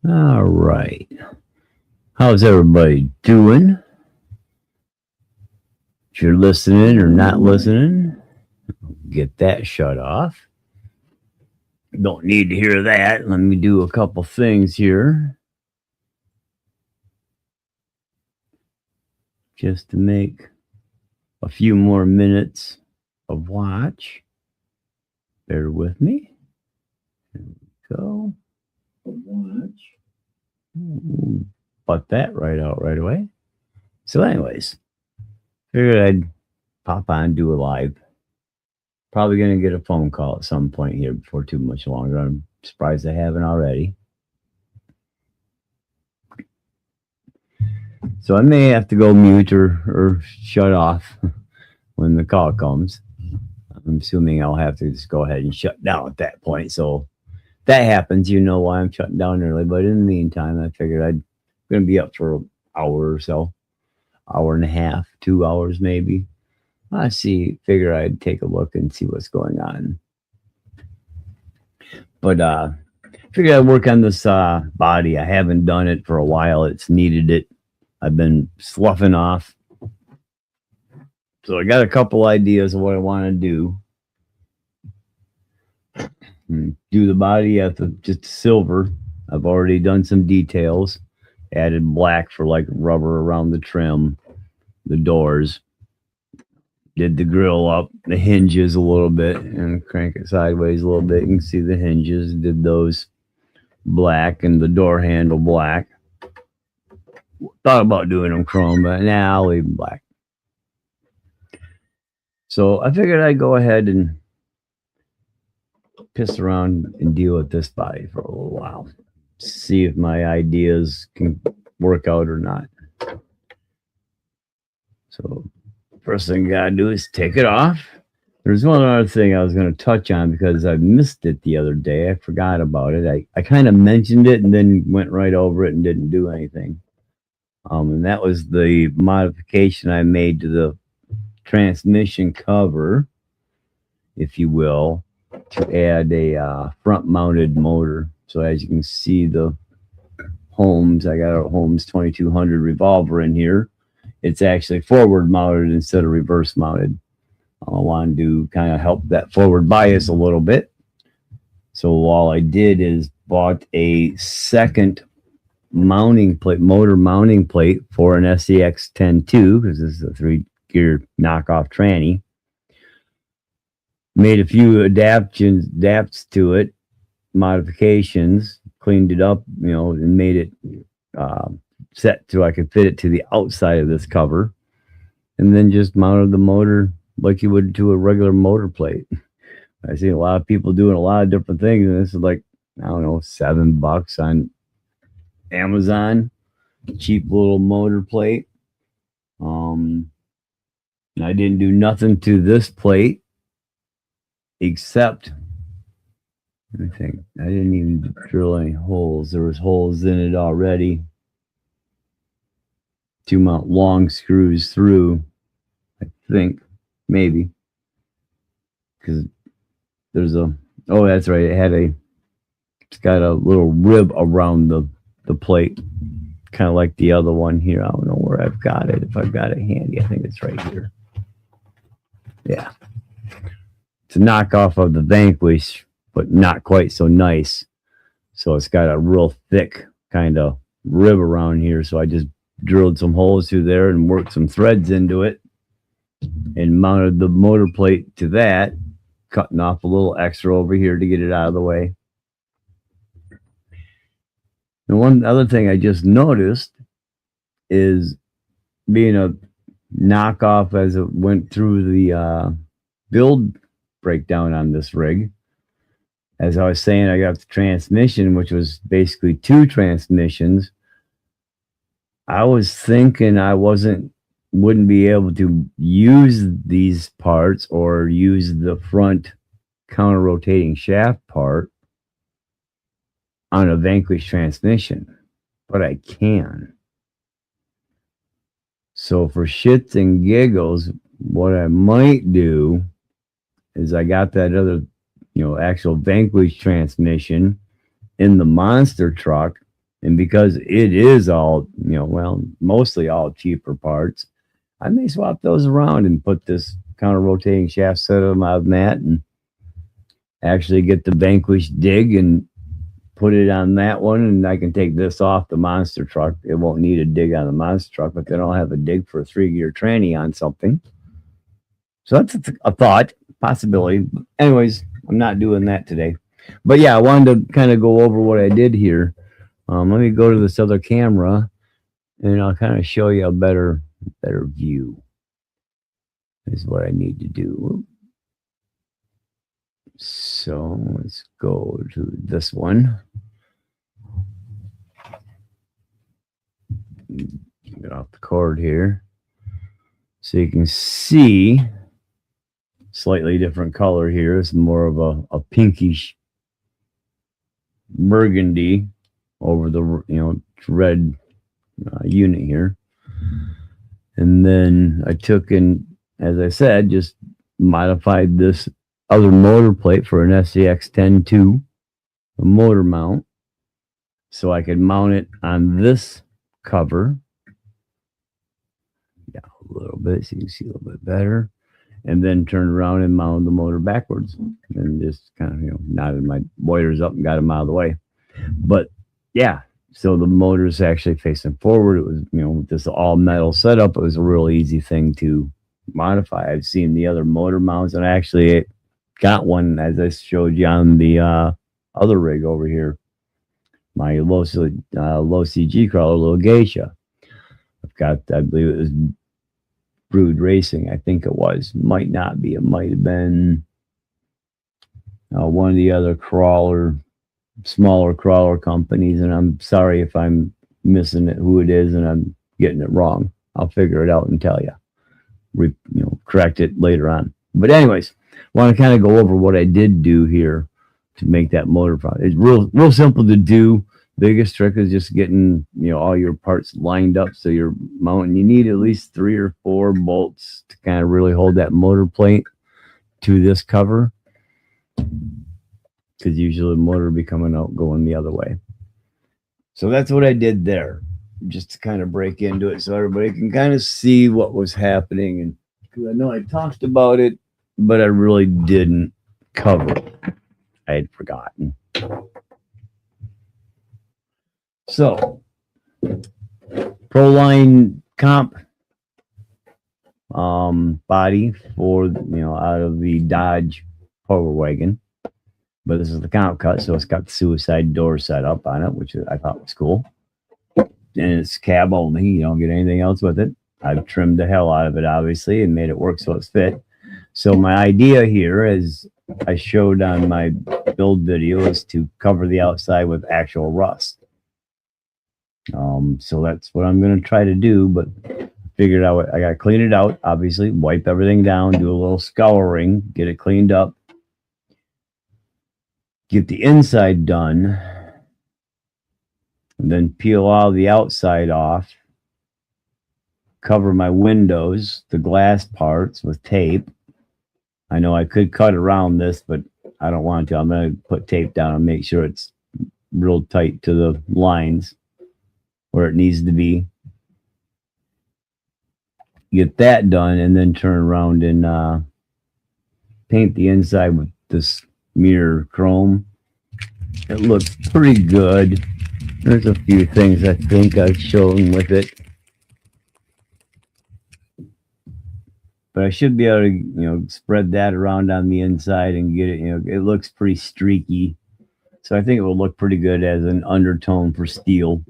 All right. How's everybody doing? If you're listening or not listening, get that shut off. Don't need to hear that. Let me do a couple things here just to make a few more minutes of watch. Bear with me. There we go. Watch. Butt that right out right away. So, anyways, figured I'd pop on, do a live. Probably going to get a phone call at some point here before too much longer. I'm surprised I haven't already. So I may have to go mute or shut off when the call comes. I'm assuming I'll have to just go ahead and shut down at that point. So if that happens, you know why I'm shutting down early. But in the meantime, I figured I'm going to be up for an hour or so, hour and a half, 2 hours maybe. I figure I'd take a look and see what's going on. But figured I'd work on this body. I haven't done it for a while. It's needed it. I've been sloughing off. So I got a couple ideas of what I want to do. Do the body at just silver. I've already done some details. Added black for like rubber around the trim, the doors. Did the grill up, the hinges a little bit, and crank it sideways a little bit. You can see the hinges. Did those black and the door handle black. Thought about doing them chrome, but now I'll leave them black. So I figured I'd go ahead and piss around and deal with this body for a little while. See if my ideas can work out or not. So first thing you gotta do is take it off. There's one other thing I was going to touch on because I missed it the other day. I forgot about it. I kind of mentioned it and then went right over it and didn't do anything. And that was the modification I made to the transmission cover, if you will, to add a front-mounted motor. So as you can see, the Holmes, I got a Holmes 2200 revolver in here. It's actually forward-mounted instead of reverse-mounted. I wanted to kind of help that forward bias a little bit. So all I did is bought a second mounting plate, motor mounting plate for an SEX 10-2, because this is a 3-gear knockoff tranny. Made a few adapts to it, modifications, cleaned it up, and made it set so I could fit it to the outside of this cover, and then just mounted the motor like you would to a regular motor plate. I see a lot of people doing a lot of different things, and this is like, I don't know, $7 on Amazon, cheap little motor plate. I didn't do nothing to this plate except, let me think, I didn't even drill any holes. There was holes in it already to mount long screws through, I think, maybe, because there's that's right, it's got a little rib around the plate, kind of like the other one here. I don't know where I've got it. If I've got it handy, I think it's right here. Yeah. It's a knockoff of the Vanquish, but not quite so nice. So it's got a real thick kind of rib around here. So I just drilled some holes through there and worked some threads into it and mounted the motor plate to that, cutting off a little extra over here to get it out of the way. And one other thing I just noticed is, being a knockoff as it went through the build breakdown on this rig, as I was saying, I got the transmission, which was basically 2 transmissions. I was thinking I wouldn't be able to use these parts or use the front counter rotating shaft part on a Vanquish transmission, but I can. So for shits and giggles, what I might do is, I got that other, actual Vanquish transmission in the monster truck. And because it is all, well, mostly all cheaper parts, I may swap those around and put this counter rotating shaft set of them out of that and actually get the Vanquish dig and put it on that one. And I can take this off the monster truck. It won't need a dig on the monster truck, but then I'll have a dig for a 3-gear tranny on something. So that's a thought, possibility. Anyways, I'm not doing that today. But yeah, I wanted to kind of go over what I did here. Let me go to this other camera and I'll kind of show you a better view. Is what I need to do. So let's go to this one. Get off the cord here. So you can see slightly different color here. It's more of a pinkish burgundy over the red unit here. And then I took and, as I said, just modified this other motor plate for an SCX 10-2, a motor mount, so I could mount it on this cover. Yeah, a little bit so you can see a little bit better. And then turn around and mount the motor backwards. And just kind of, knotted my boilers up and got them out of the way. But yeah, so the motor's actually facing forward. It was, with this all metal setup, it was a real easy thing to modify. I've seen the other motor mounts, and I actually got one, as I showed you on the other rig over here, my low CG crawler, little geisha. I've got, I believe it was Brood Racing, I think it was. Might not be. It might have been one of the other smaller crawler companies, and I'm sorry if I'm missing it, who it is, and I'm getting it wrong. I'll figure it out and tell you. Correct it later on. But anyways, want to kind of go over what I did do here to make that motor product. It's real simple to do. Biggest trick is just getting all your parts lined up so you're mounting. You need at least 3 or 4 bolts to kind of really hold that motor plate to this cover, because usually the motor will be coming out going the other way. So that's what I did there, just to kind of break into it so everybody can kind of see what was happening. And because I know I talked about it, but I really didn't cover it. I had forgotten. So, Proline comp body for, out of the Dodge Power Wagon. But this is the comp cut, so it's got the suicide door set up on it, which I thought was cool. And it's cab only. You don't get anything else with it. I've trimmed the hell out of it, obviously, and made it work so it's fit. So my idea here, as I showed on my build video, is to cover the outside with actual rust. So that's what I'm going to try to do, but figured out I got to clean it out, obviously, wipe everything down, do a little scouring, get it cleaned up, get the inside done, and then peel all the outside off, cover my windows, the glass parts, with tape. I know I could cut around this, but I don't want to. I'm going to put tape down and make sure it's real tight to the lines where it needs to be. Get that done, and then turn around and paint the inside with this mirror chrome. It looks pretty good. There's a few things I think I've shown with it, but I should be able to, spread that around on the inside and get it. It looks pretty streaky, so I think it will look pretty good as an undertone for steel.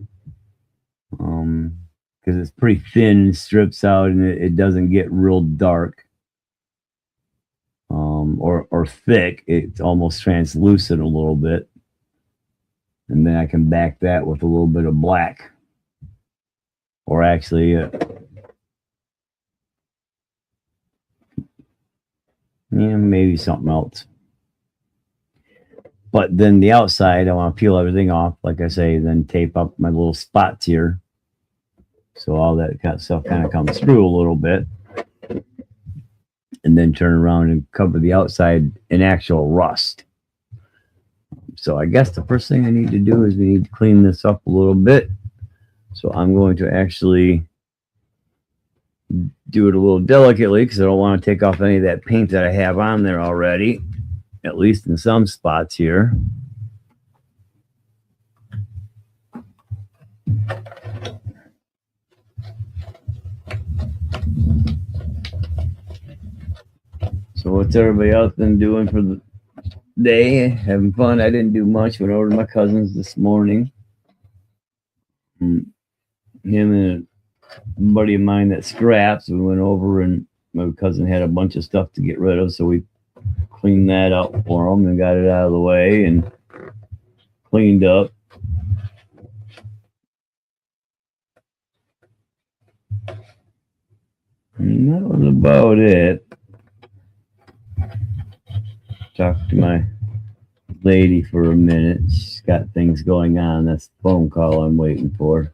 Because it's pretty thin and strips out, and it doesn't get real dark or thick. It's almost translucent a little bit, and then I can back that with a little bit of black, or actually maybe something else. But then the outside, I want to peel everything off, like I say, then tape up my little spots here, so all that kind of stuff kind of comes through a little bit. And then turn around and cover the outside in actual rust. So I guess the first thing I need to do is we need to clean this up a little bit. So I'm going to actually do it a little delicately because I don't want to take off any of that paint that I have on there already, at least in some spots here. So what's everybody else been doing for the day? Having fun? I didn't do much. Went over to my cousin's this morning. Him and a buddy of mine that scraps, we went over and my cousin had a bunch of stuff to get rid of, so we cleaned that up for him and got it out of the way and cleaned up. And that was about it. Talked to my lady for a minute. She's got things going on. That's the phone call I'm waiting for.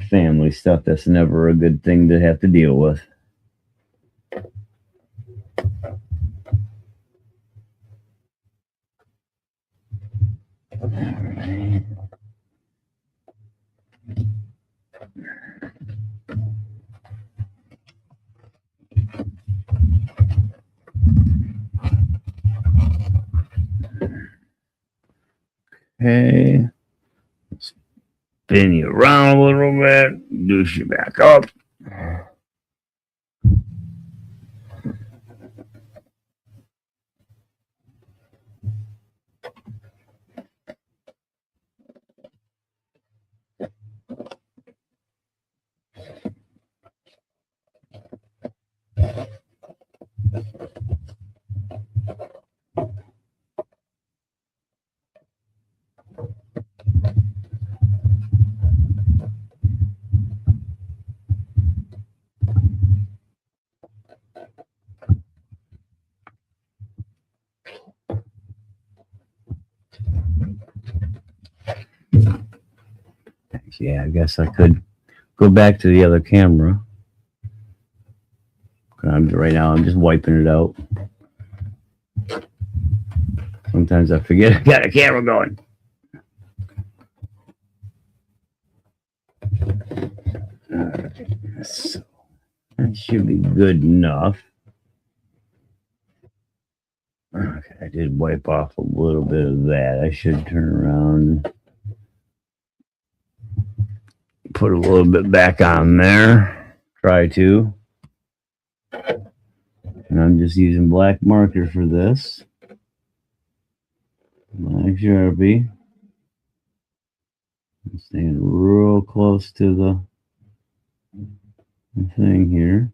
Family stuff, that's never a good thing to have to deal with. All right. Okay. Spin you around a little bit, douche you back up. Yeah, I guess I could go back to the other camera. Right now, I'm just wiping it out. Sometimes I forget I got a camera going. So that should be good enough. Okay, I did wipe off a little bit of that. I should turn around, put a little bit back on there. Try to. And I'm just using black marker for this. Black Sharpie. I'm staying real close to the thing here.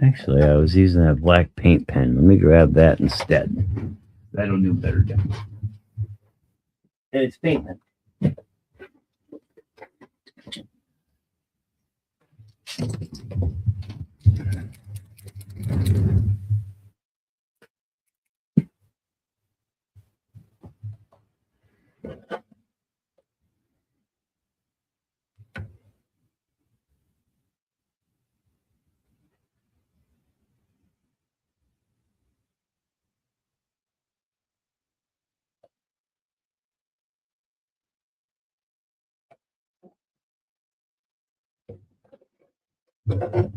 Actually, I was using that black paint pen. Let me grab that instead. That'll do better job. And it's paint pen. Okay.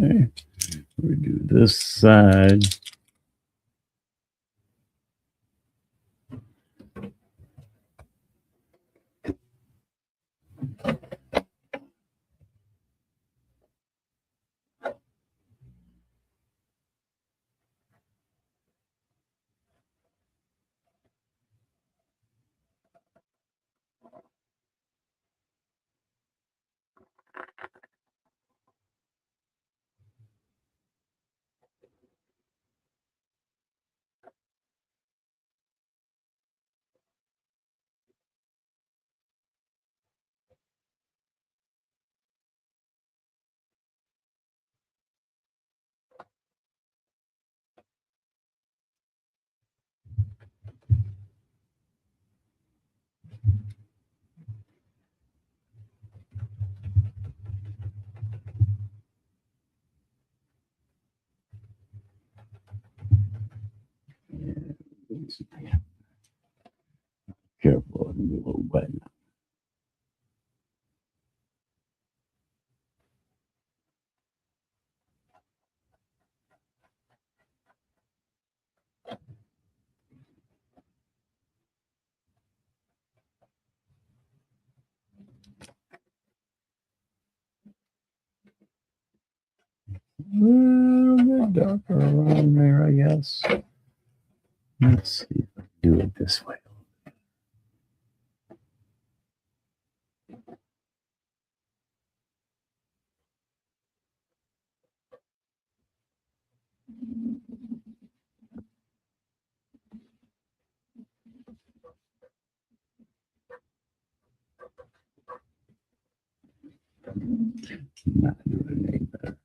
Okay. We do this side. Careful, a little wet. A little bit darker around there, I guess. Let's see if I can do it this way. Not doing any better.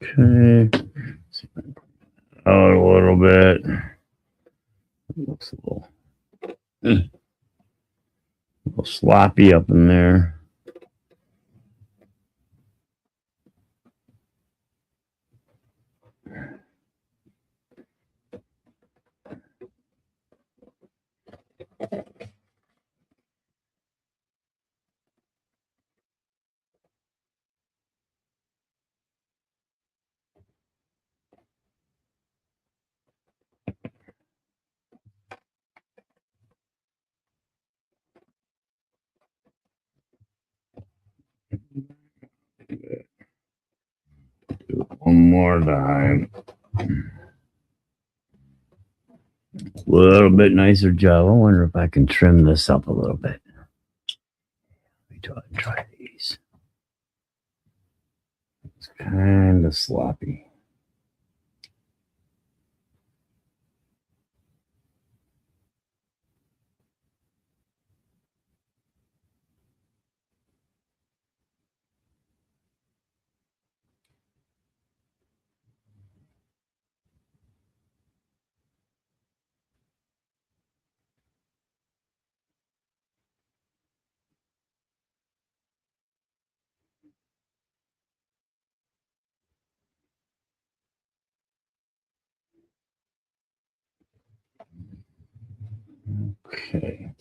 Okay. Out a little bit. It looks a little sloppy up in there. Do it one more time. A little bit nicer job. I wonder if I can trim this up a little bit. Let me try these. It's kind of sloppy. Okay.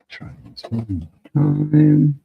Try this one more time.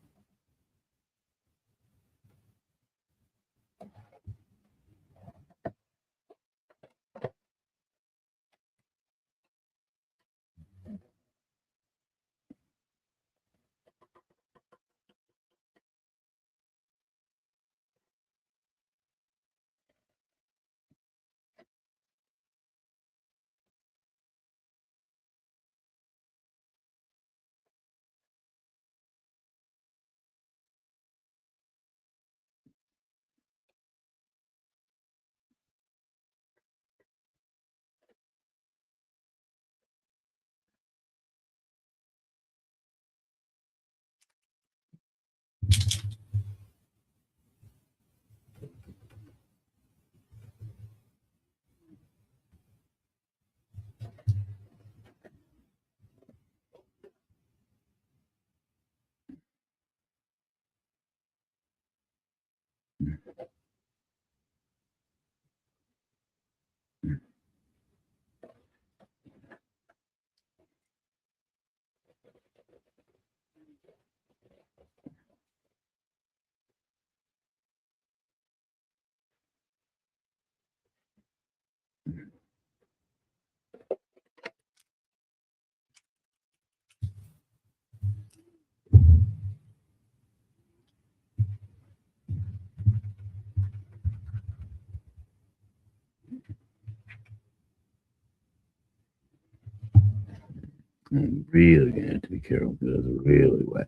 I'm really gonna have to be careful because it's really wet.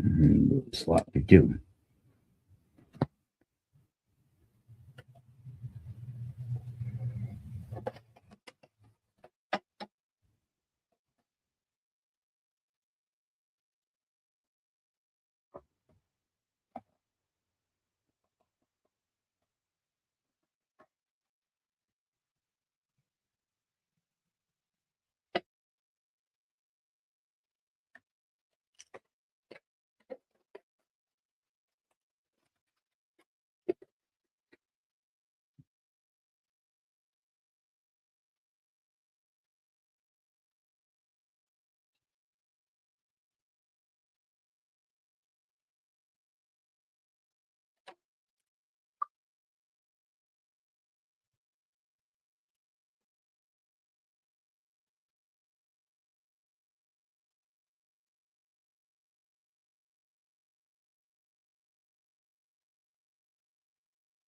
A little sloppy too.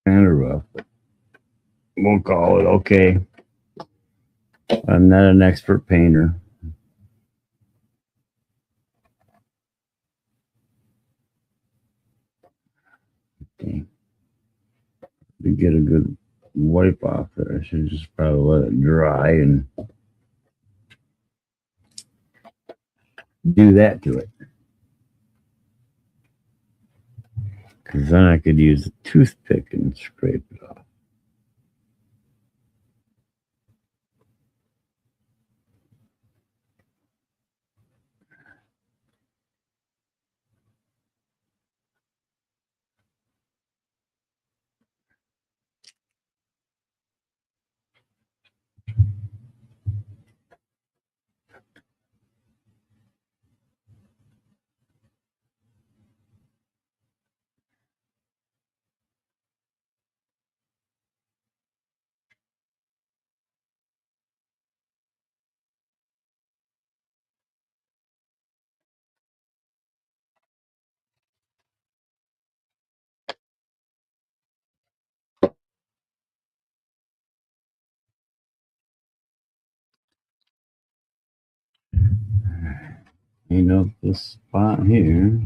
Kind of rough, but we'll call it okay. I'm not an expert painter. Okay. To get a good wipe off there, I should just probably let it dry and do that to it. Because then I could use a toothpick and scrape it off. Clean up this spot here.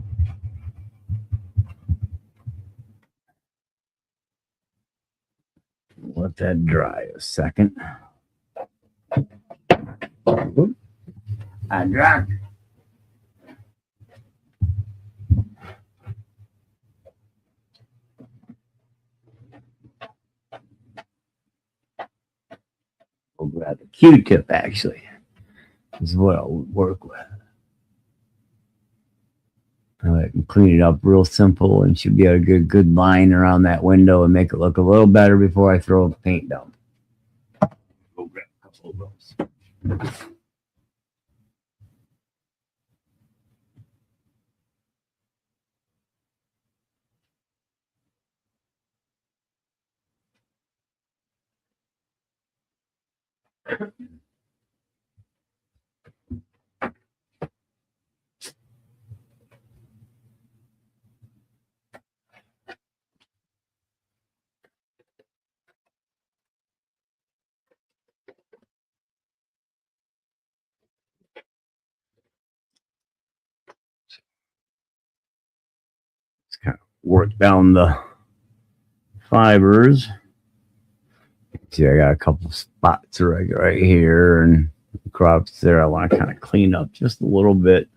Let that dry a second. Oop, I dropped. We'll grab the Q-tip actually. This is what I'll work with. I can clean it up real simple and should be able to get a good line around that window and make it look a little better before I throw the paint down. Go grab a couple of those. Just kind of work down the fibers. See, I got a couple spots right here and across there. I want to kind of clean up just a little bit.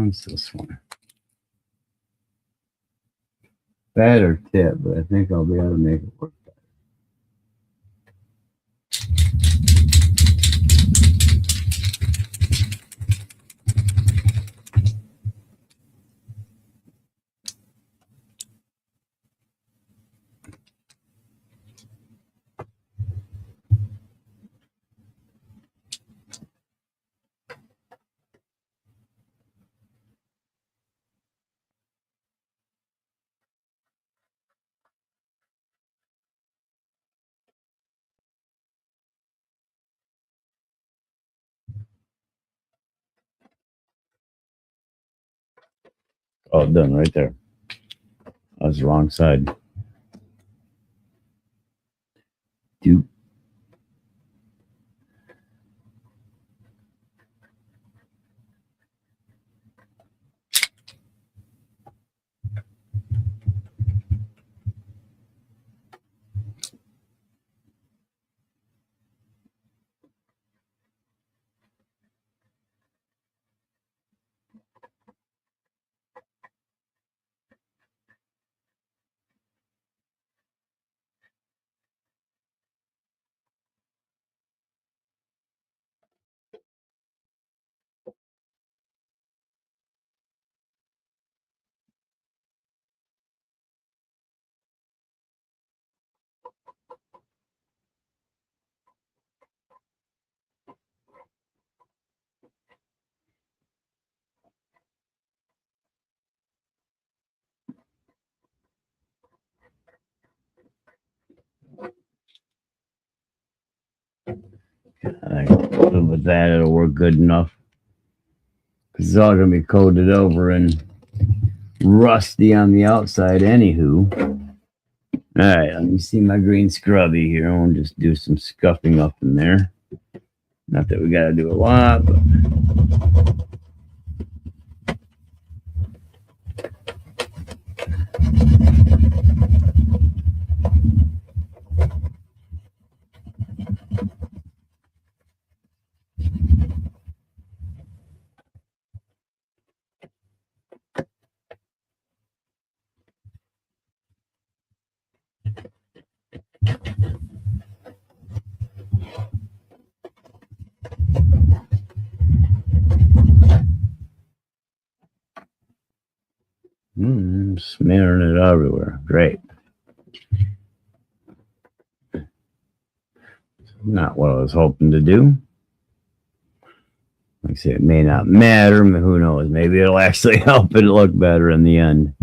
What's this one? Better tip, but I think I'll be able to make it work. Oh, done right there. That was the wrong side. Do. I think with that, it'll work good enough. Because it's all going to be coated over and rusty on the outside, anywho. All right, let me see my green scrubby here. I'll just do some scuffing up in there. Not that we got to do a lot, but. Smearing it everywhere. Great. Not what I was hoping to do. Like I say, it may not matter, but who knows? Maybe it'll actually help it look better in the end.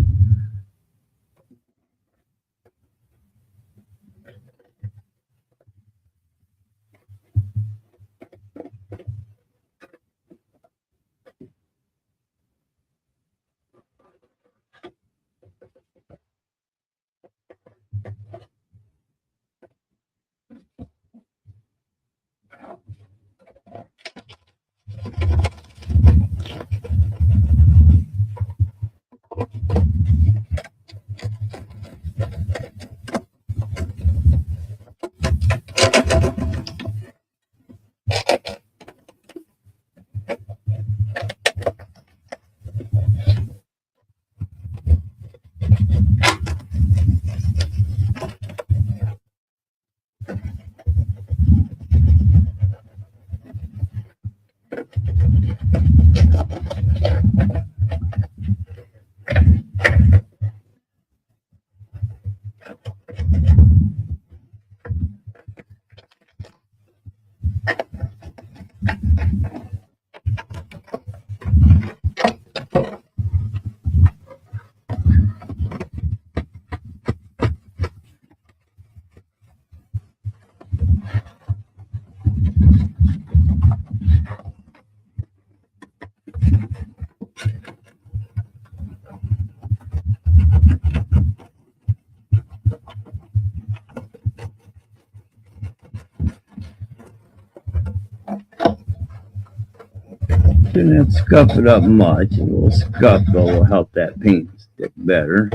Didn't scuff it up much. A little scuff will help that paint stick better.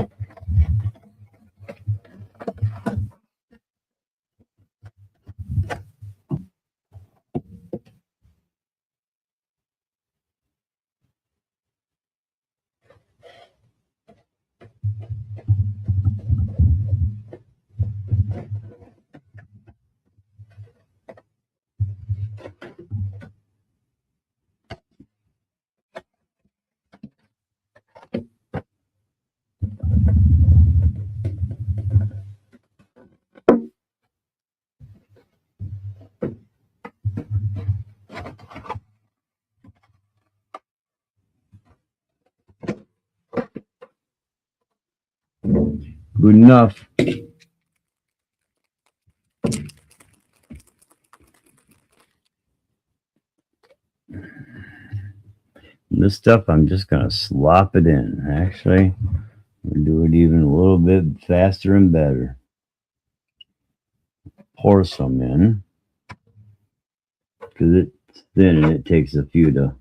Good enough. This stuff, I'm just going to slop it in. Actually, we'll do it even a little bit faster and better. Pour some in, because it's thin and it takes a few to.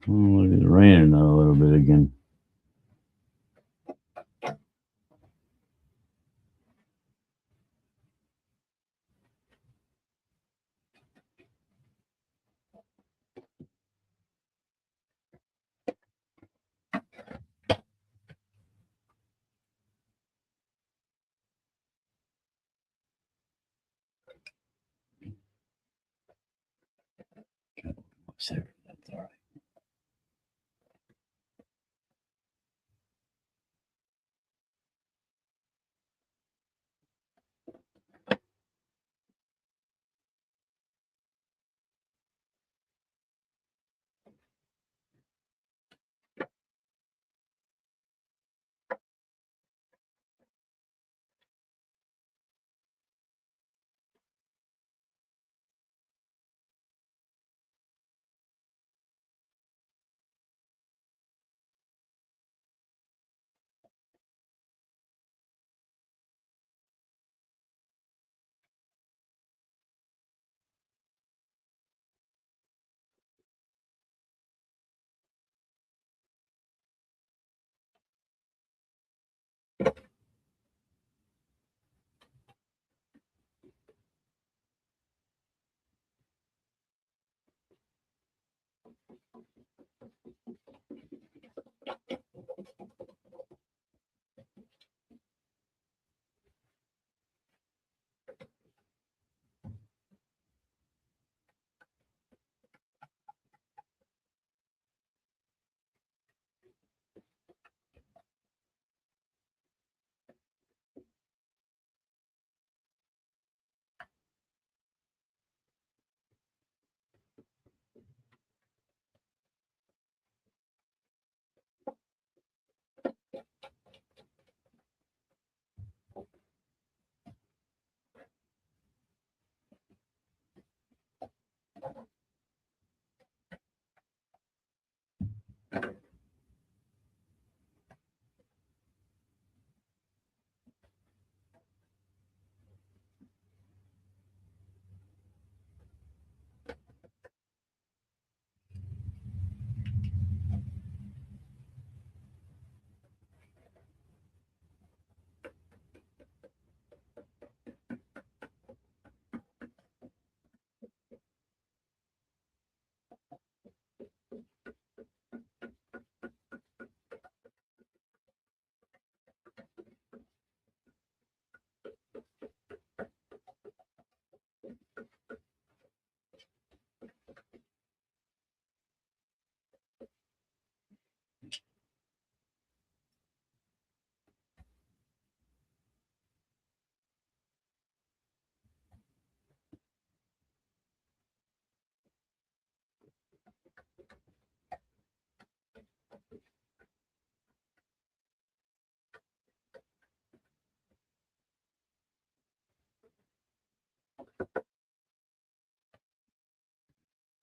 Look, it's raining a little bit again. That's all right.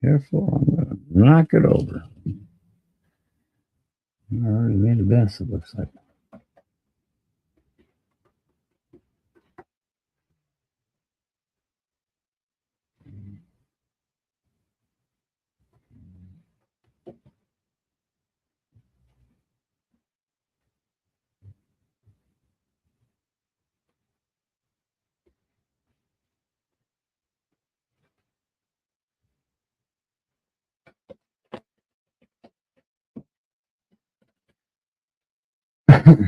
Careful, I'm going to knock it over. I already made a mess, it looks like. Let's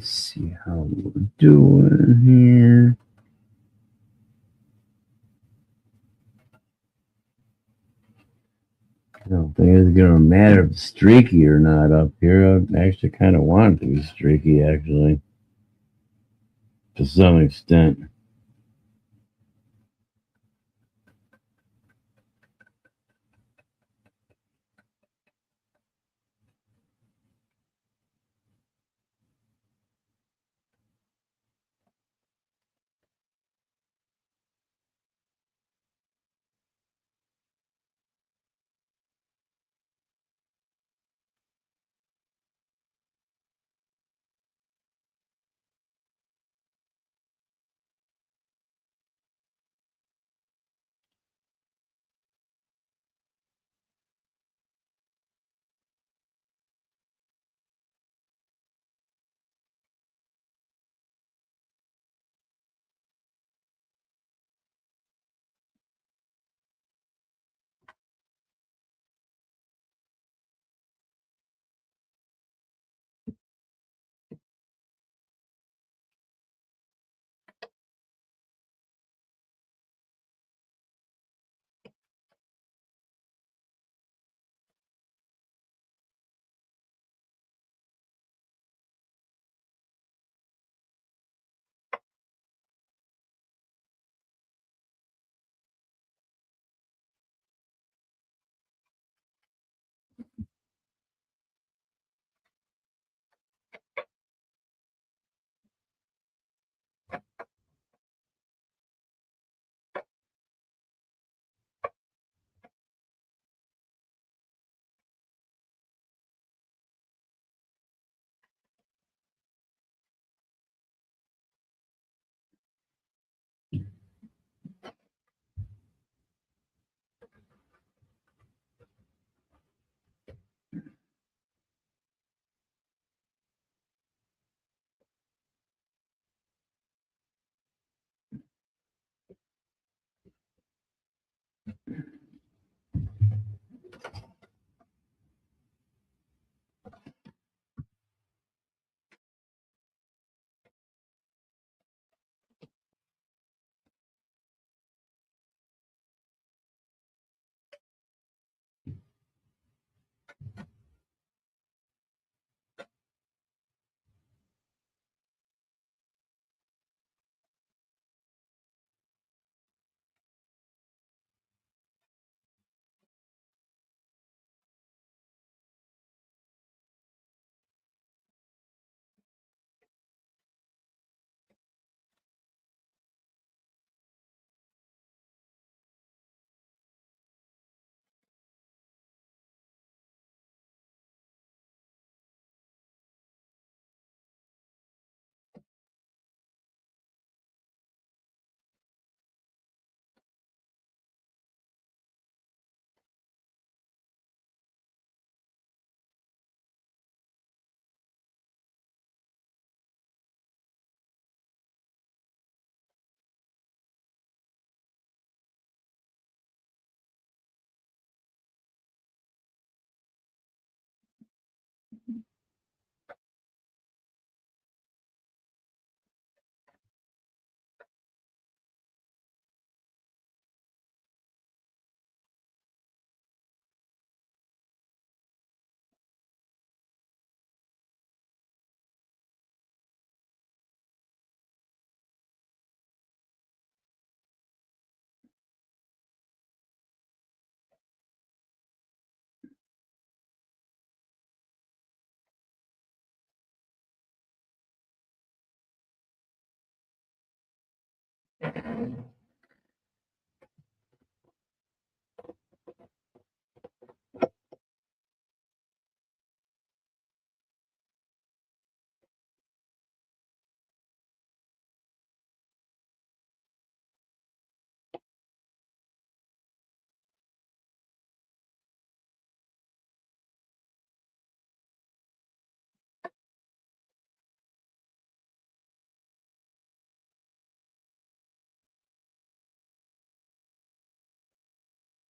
see how we're doing here. I don't think it's gonna matter if it's streaky or not up here. I actually kind of want it to be streaky, actually, to some extent.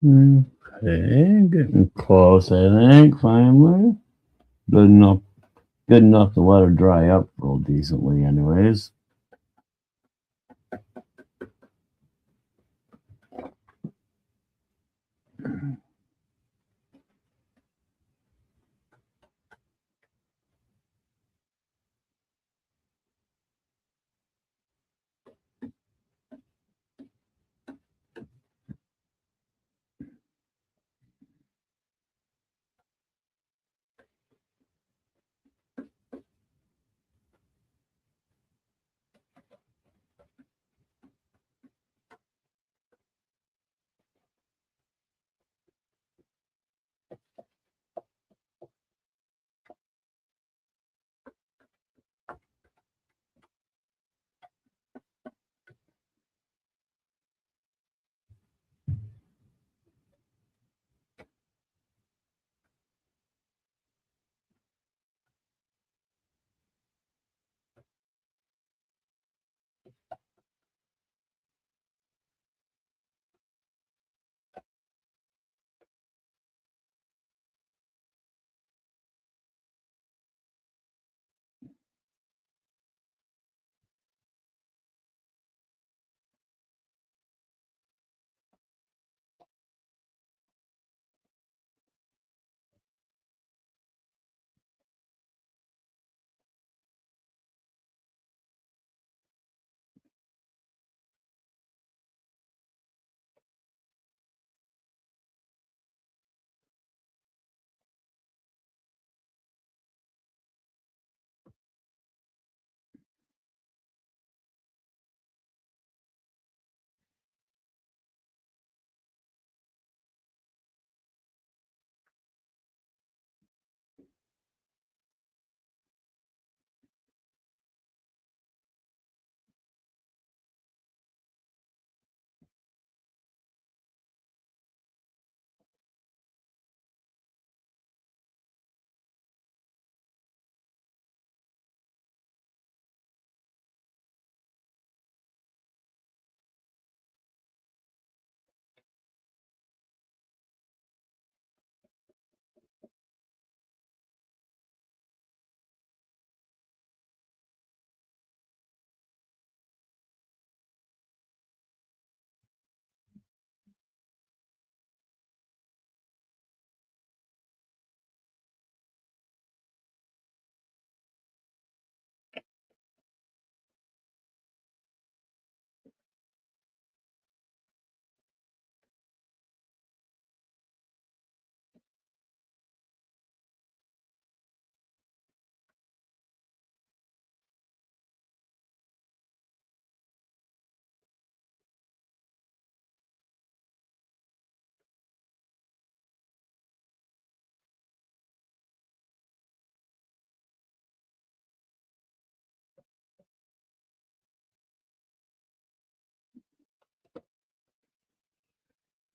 Okay, getting close, I think, finally. Good enough. Good enough to let her dry up real decently, anyways.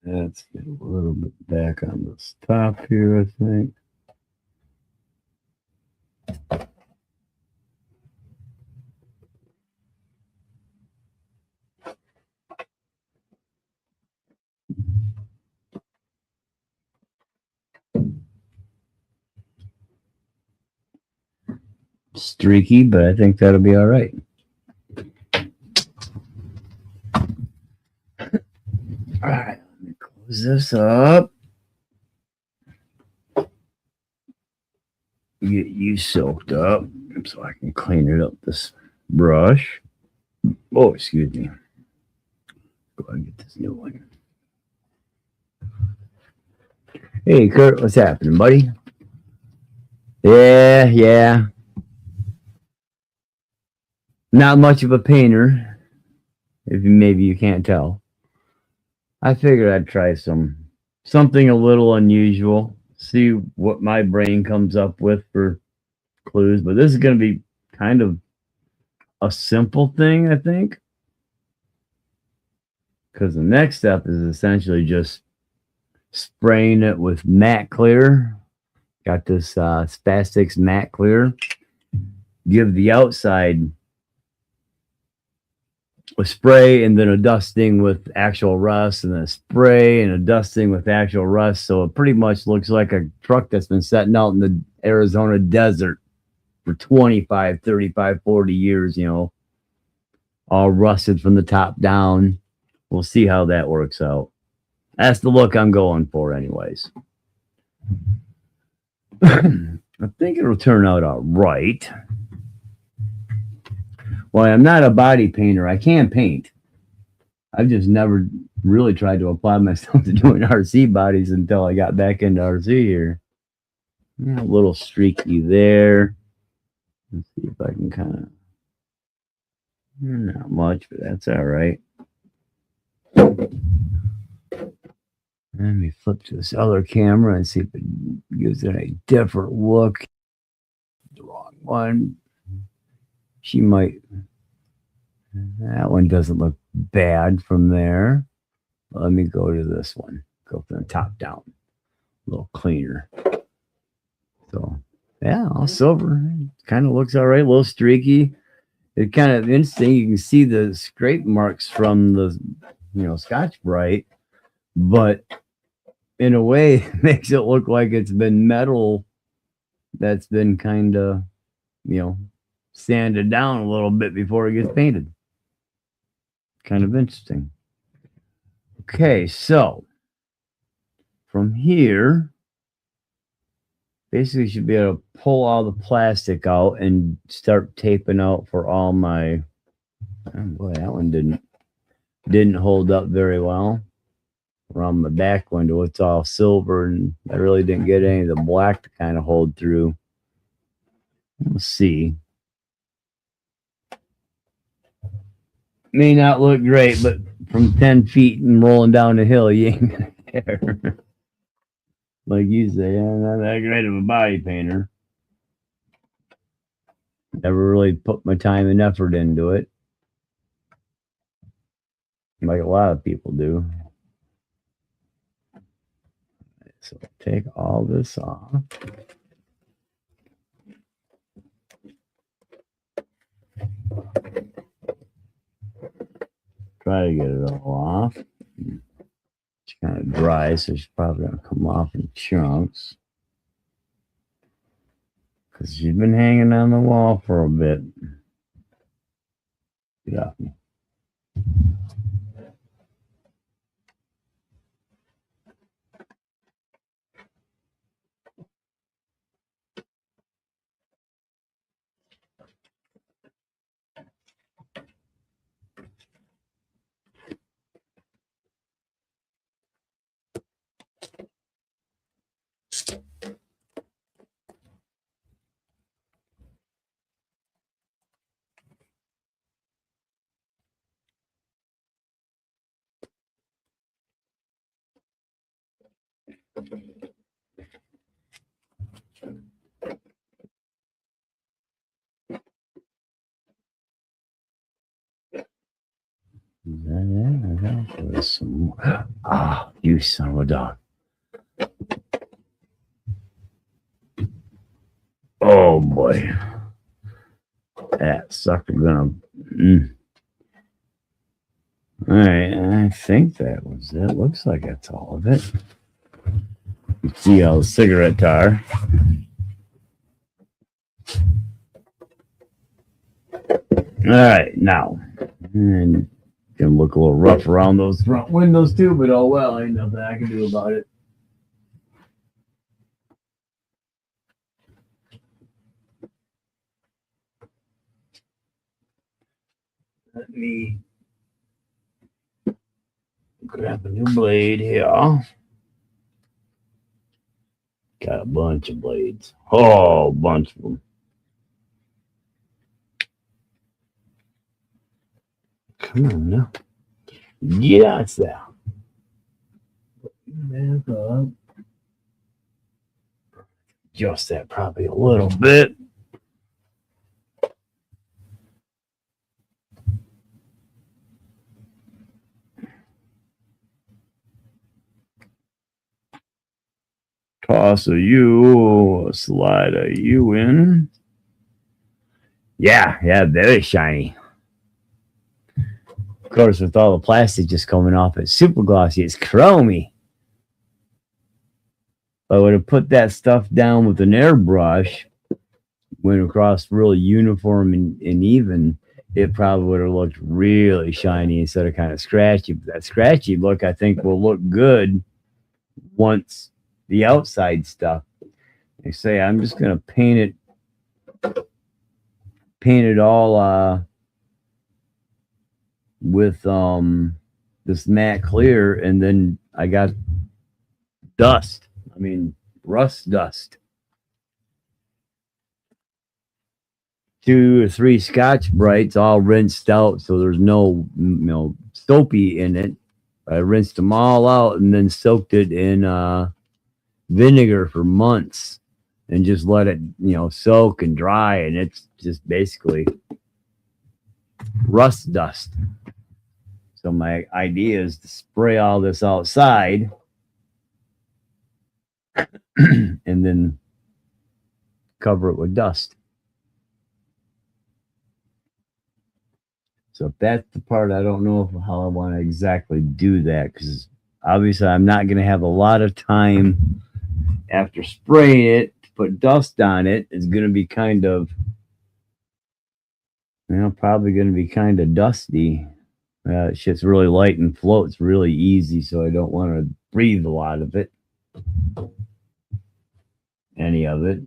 Let's get a little bit back on this top here, I think. Streaky, but I think that'll be all right. All right, let me close this up. Get you soaked up so I can clean it up this brush. Oh, excuse me. Go ahead and get this new one. Hey, Kurt, what's happening, buddy? Yeah. Not much of a painter. if maybe you can't tell. I figured I'd try something a little unusual, see what my brain comes up with for clues. But this is going to be kind of a simple thing, I think, because the next step is essentially just spraying it with matte clear. Got this Bastid Sr matte clear. Give the outside a spray and then a dusting with actual rust, and then a spray and a dusting with actual rust. So it pretty much looks like a truck that's been sitting out in the Arizona desert for 25, 35, 40 years, you know, all rusted from the top down. We'll see how that works out. That's the look I'm going for anyways. I think it'll turn out all right. Well, I'm not a body painter. I can paint. I've just never really tried to apply myself to doing RC bodies until I got back into RC here. Yeah, a little streaky there. Let's see if I can kind of... Not much, but that's all right. Let me flip to this other camera and see if it gives it a different look. The wrong one. She might... That one doesn't look bad from there. Let me go to this one. Go from the top down. A little cleaner. So, yeah, all silver. Kind of looks all right. A little streaky. It's kind of interesting. You can see the scrape marks from the, Scotch-Brite. But in a way, it makes it look like it's been metal that's been kind of, sanded down a little bit before it gets painted. Kind of interesting. Okay, so from here, basically you should be able to pull all the plastic out and start taping out for all my... Oh boy, that one didn't hold up very well. Around my back window, it's all silver, and I really didn't get any of the black to kind of hold through. We'll see. May not look great, but from 10 feet and rolling down the hill, you ain't gonna care. Like you say, I'm not that great of a body painter. Never really put my time and effort into it, like a lot of people do. So take all this off. Try to get it all off. It's kind of dry, so it's probably going to come off in chunks. Because she's been hanging on the wall for a bit. Yeah. Ah, you son of a dog. Oh boy. That sucker gonna... Alright, I think that was it. Looks like that's all of it. You see all the cigarette tar. Alright, now. And gonna look a little rough around those front windows too, but oh well, ain't nothing I can do about it. Let me grab a new blade here. Got a bunch of blades. Oh, bunch of them. Come on now. Yes, there. Back up. Adjust that probably a little bit. Toss a U, slide a U in. Yeah, very shiny. Of course, with all the plastic just coming off, it's super glossy. It's chromy. If I would have put that stuff down with an airbrush, went across really uniform and even, it probably would have looked really shiny instead of kind of scratchy. But that scratchy look, I think, will look good once the outside stuff. They say I'm just gonna paint it all with this matte clear, and then I got dust. I mean, rust dust. 2 or 3 Scotch Brights all rinsed out, so there's no soapy in it. I rinsed them all out and then soaked it in vinegar for months and just let it soak and dry, and it's just basically rust dust. So my idea is to spray all this outside and then cover it with dust. So if that's the part, I don't know how I want to exactly do that, because obviously I'm not going to have a lot of time after spraying it to put dust on it. It's going to be kind of, probably going to be kind of dusty. Shit's really light and floats really easy, so I don't want to breathe a lot of it. Any of it.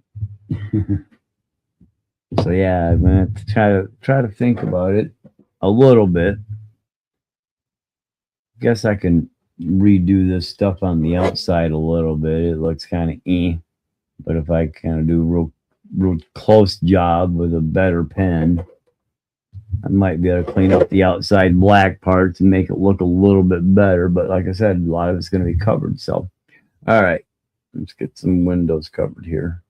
So yeah, I'm gonna have to try to think about it a little bit. Guess I can redo this stuff on the outside a little bit. It looks kind of but if I kind of do real close job with a better pen, I might be able to clean up the outside black parts and make it look a little bit better. But like I said, a lot of it's going to be covered. So, all right, let's get some windows covered here.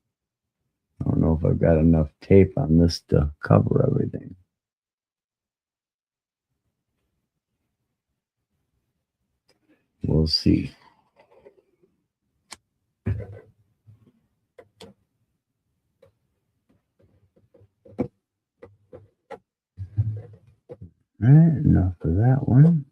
I don't know if I've got enough tape on this to cover everything. We'll see. All right, enough of that one.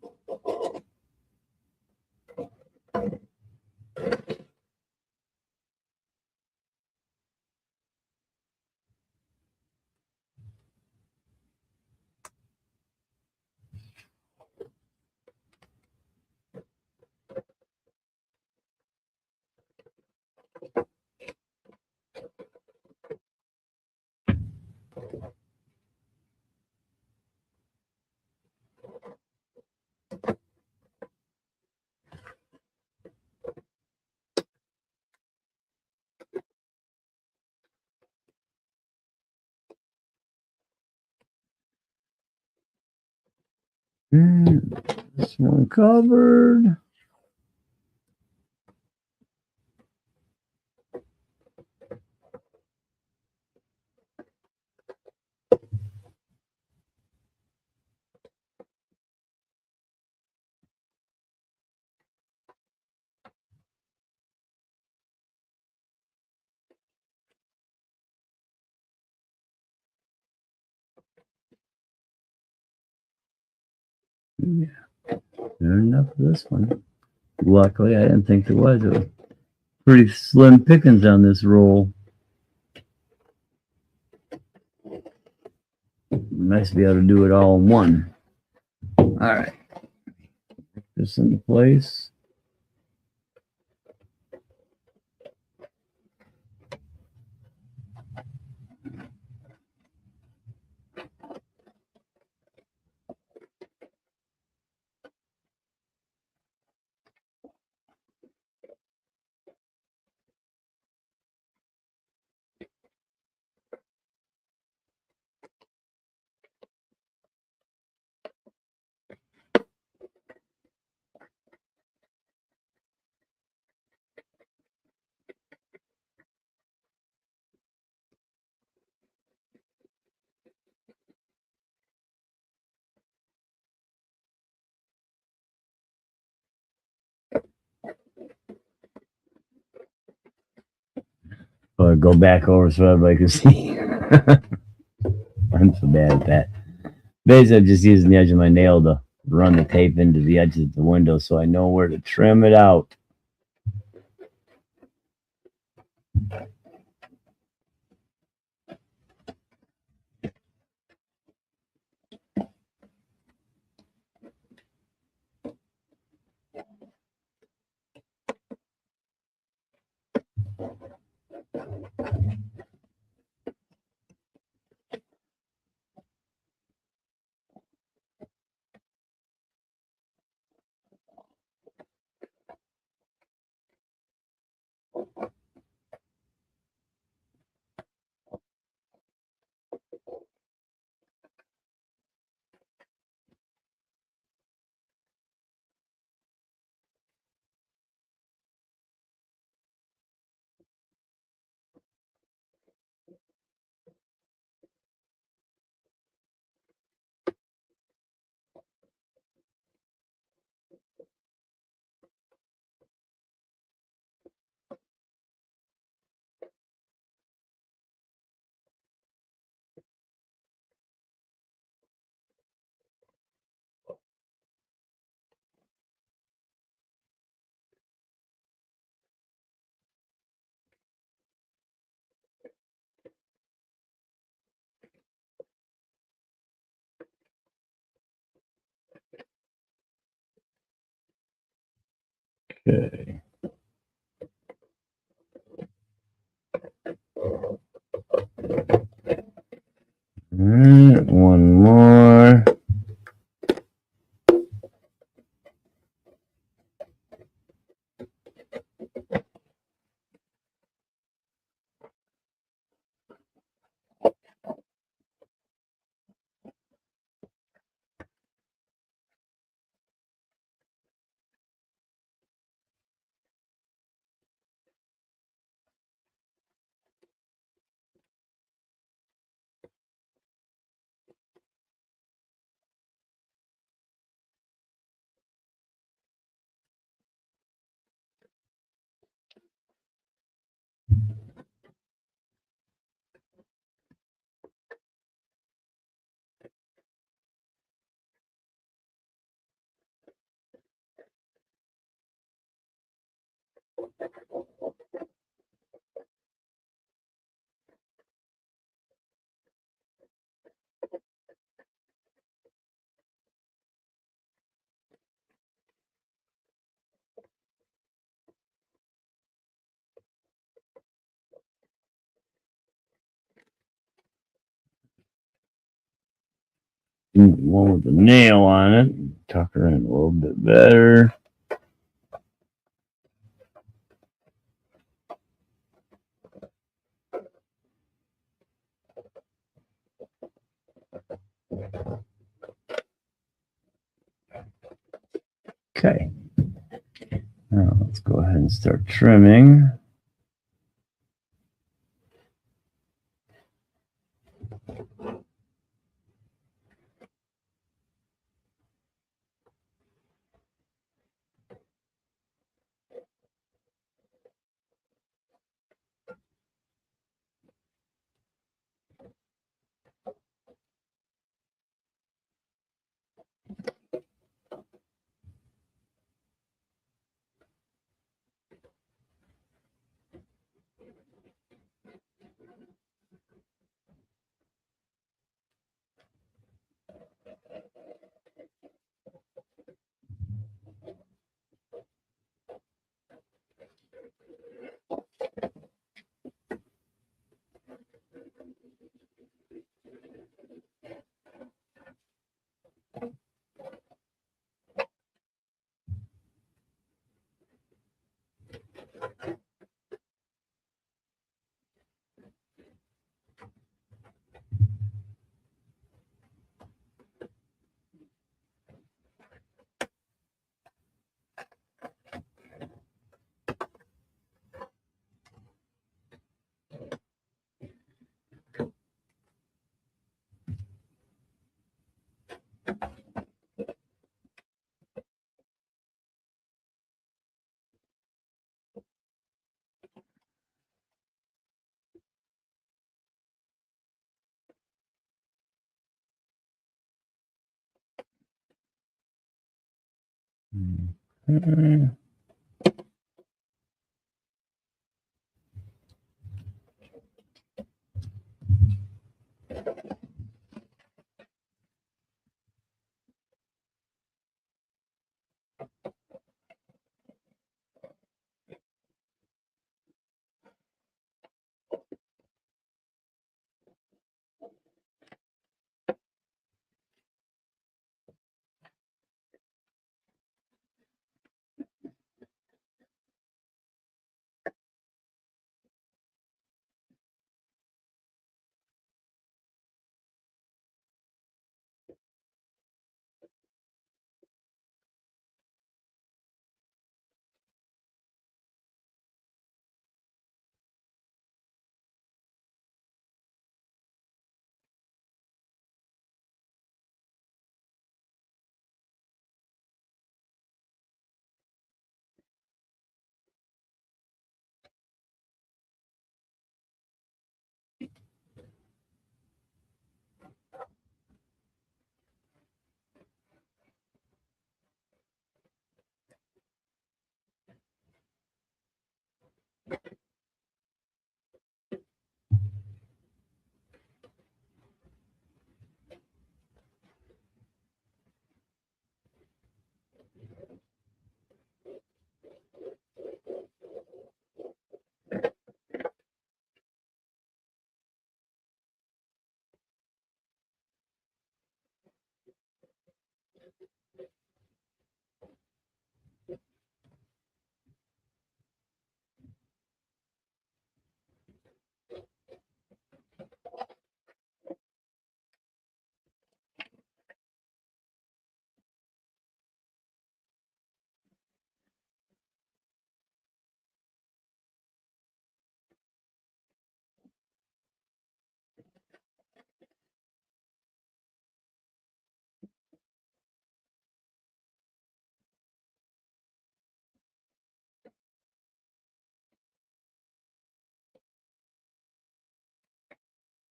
This one covered. Yeah, there's enough of this one. Luckily, I didn't think there was. It was pretty slim pickings on this roll. Nice to be able to do it all in one. All right, put this into place. or go back over so everybody can see. I'm so bad at that. Basically, I'm just using the edge of my nail to run the tape into the edges of the window so I know where to trim it out. Okay. Alright, one more. One with the nail on it. Tuck her in a little bit better. Okay. Now let's go ahead and start trimming. Okay.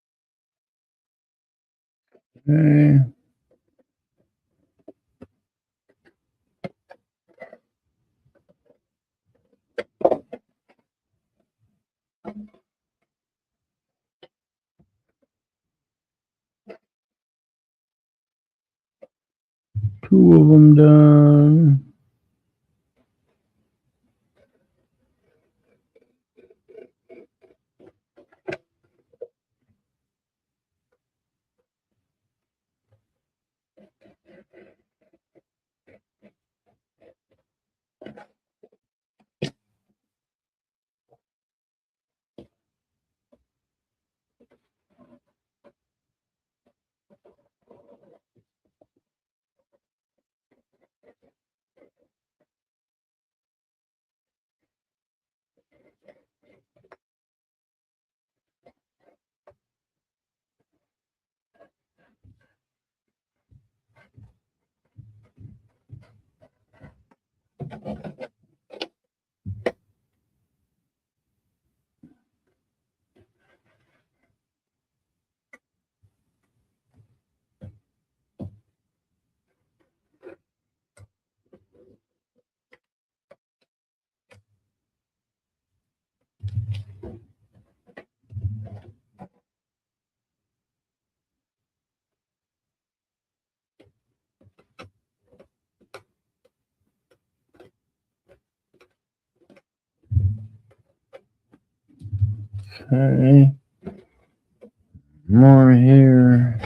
Two of them done. Okay. More here.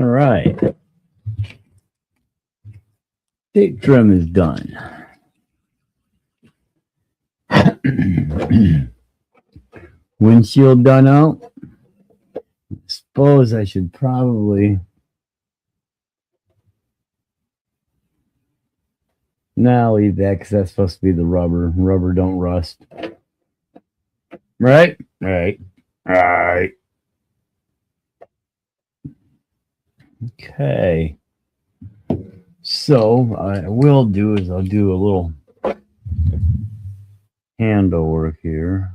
All right. Tape trim is done. Windshield done out. Suppose I should probably. Nah, I'll leave that because that's supposed to be the rubber. Rubber don't rust. Right? Right. Right. Okay. So what I will do is I'll do a little handle work here.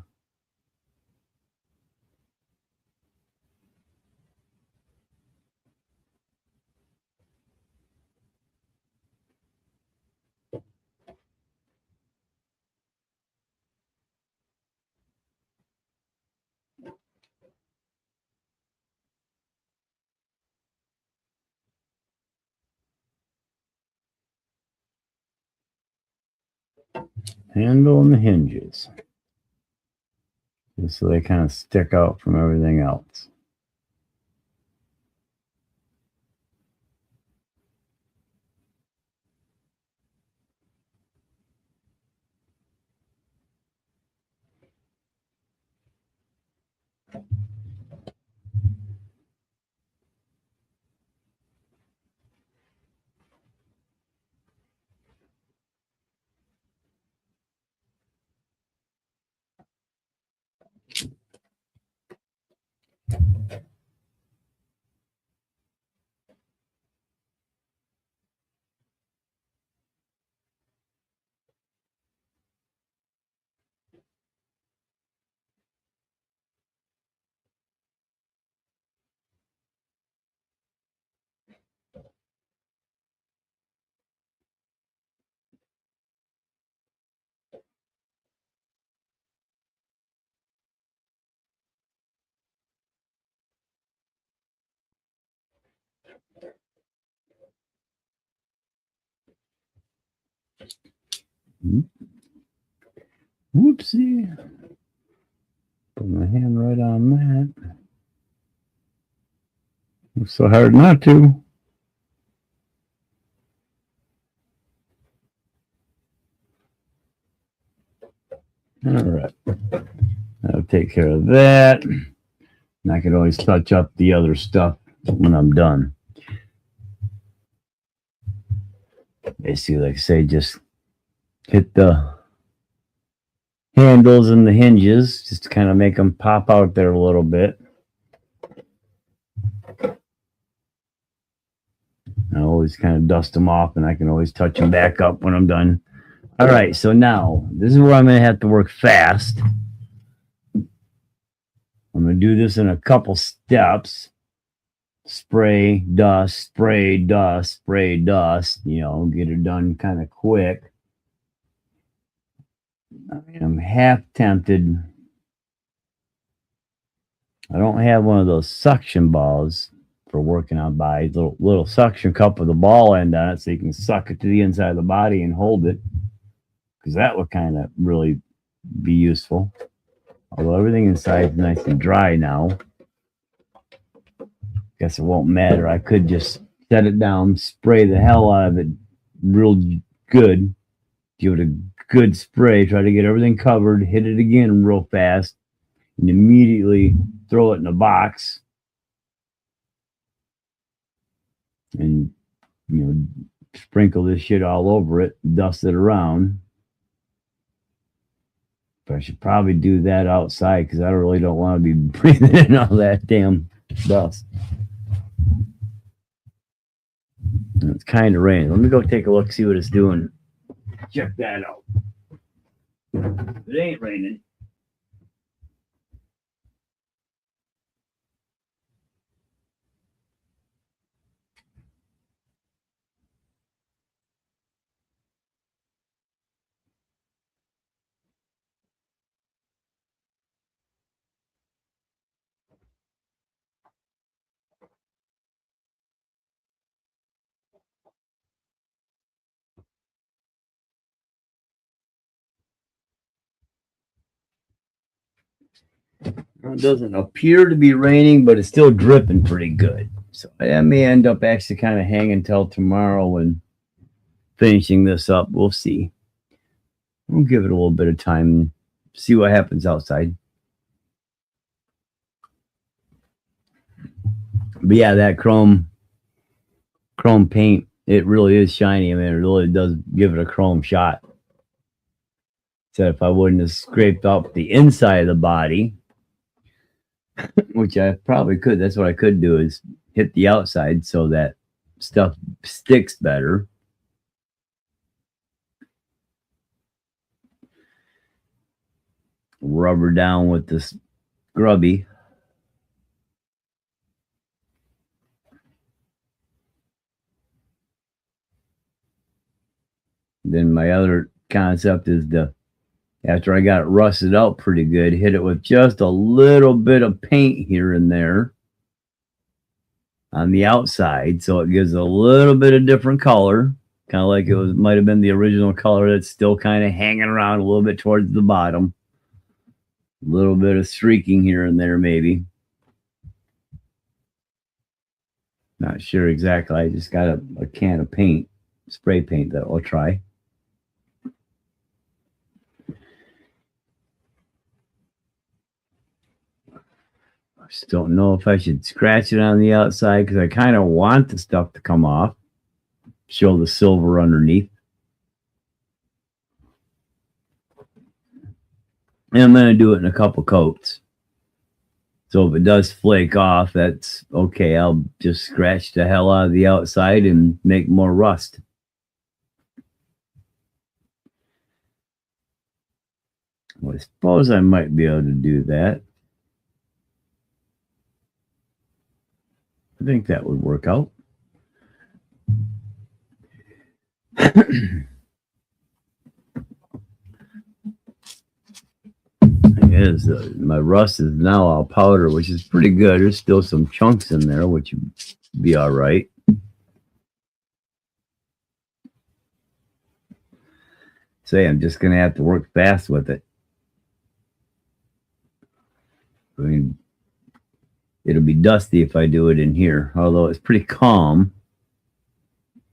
Handle and the hinges. Just so they kind of stick out from everything else. Whoopsie. Put my hand right on that. It's so hard not to. All right. That'll take care of that. And I can always touch up the other stuff when I'm done. Basically, like I say, just hit the handles and the hinges just to kind of make them pop out there a little bit. I always kind of dust them off, and I can always touch them back up when I'm done. All right, so now this is where I'm going to have to work fast. I'm going to do this in a couple steps. Spray, dust, spray, dust, spray, dust. You know, get it done kind of quick. I mean, I'm half tempted. I don't have one of those suction balls for working on bodies. Little suction cup with a ball end on it so you can suck it to the inside of the body and hold it. Because that would kind of really be useful. Although everything inside is nice and dry now. Guess it won't matter. I could just set it down, spray the hell out of it real good. Give it a good spray. Try to get everything covered. Hit it again real fast. And immediately throw it in a box. And, you know, sprinkle this shit all over it. Dust it around. But I should probably do that outside because I really don't want to be breathing in all that damn dust. And it's kind of raining. Let me go take a look, see what it's doing. Check that out. It ain't raining. It doesn't appear to be raining, but it's still dripping pretty good. So I may end up actually kind of hanging till tomorrow and finishing this up. We'll see. We'll give it a little bit of time, see what happens outside. But yeah, that chrome paint, it really is shiny. I mean, it really does give it a chrome shot. So if I wouldn't have scraped off the inside of the body, which I probably could, that's what I could do is hit the outside so that stuff sticks better. Rubber down with this grubby. Then my other concept is to, after I got it rusted out pretty good, hit it with just a little bit of paint here and there on the outside, so it gives a little bit of different color, kind of like it was might have been the original color that's still kind of hanging around a little bit towards the bottom. A little bit of streaking here and there, maybe. Not sure exactly. I just got a can of paint, spray paint that I'll try. I just don't know if I should scratch it on the outside because I kind of want the stuff to come off, show the silver underneath. And I'm going to do it in a couple coats. So if it does flake off, that's okay. I'll just scratch the hell out of the outside and make more rust. Well, I suppose I might be able to do that. I think that would work out. My rust is now all powder, which is pretty good. There's still some chunks in there, which would be all right. Say, I'm just going to have to work fast with it. I mean, it'll be dusty if I do it in here, although it's pretty calm.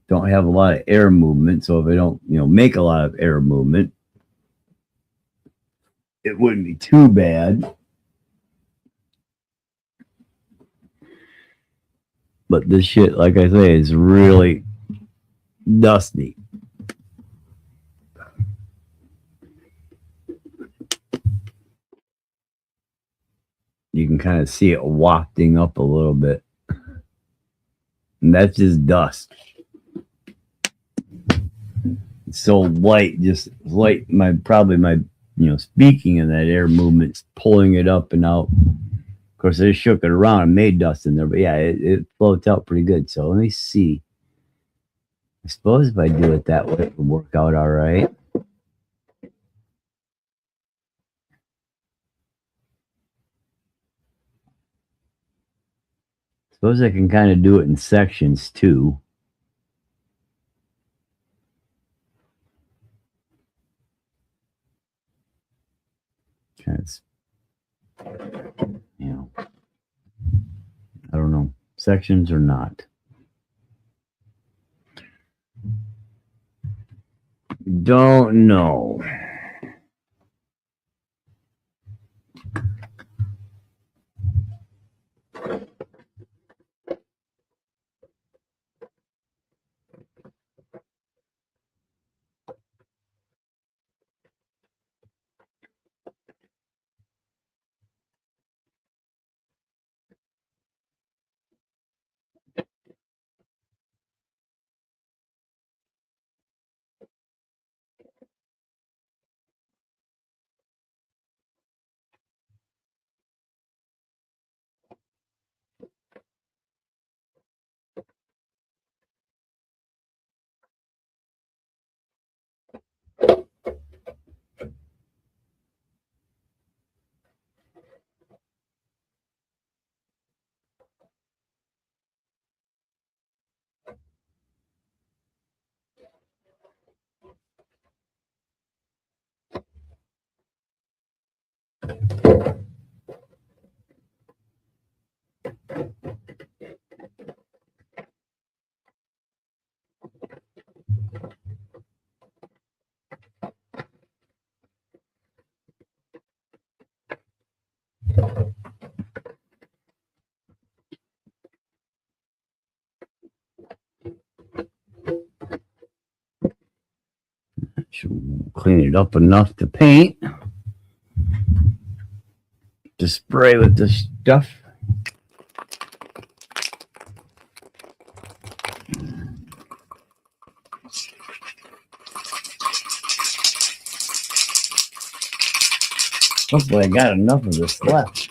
Don't have a lot of air movement, so if I don't, make a lot of air movement, it wouldn't be too bad. But this shit, like I say, is really dusty. You can kind of see it wafting up a little bit. And that's just dust. It's so light, just light. Probably my speaking of that air movement's pulling it up and out. Of course, I just shook it around and made dust in there, but yeah, it floats out pretty good. So let me see. I suppose if I do it that way, it will work out all right. Suppose I can kind of do it in sections too. I don't know, sections or not. Don't know. Should clean it up enough to paint. To spray with this stuff. Hopefully I got enough of this left.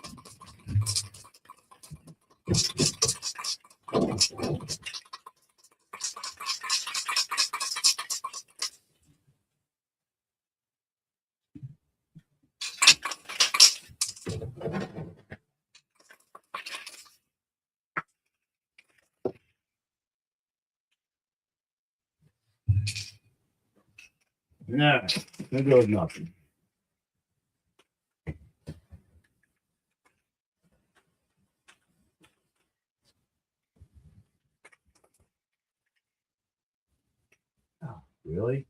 No, there goes nothing. Oh, really?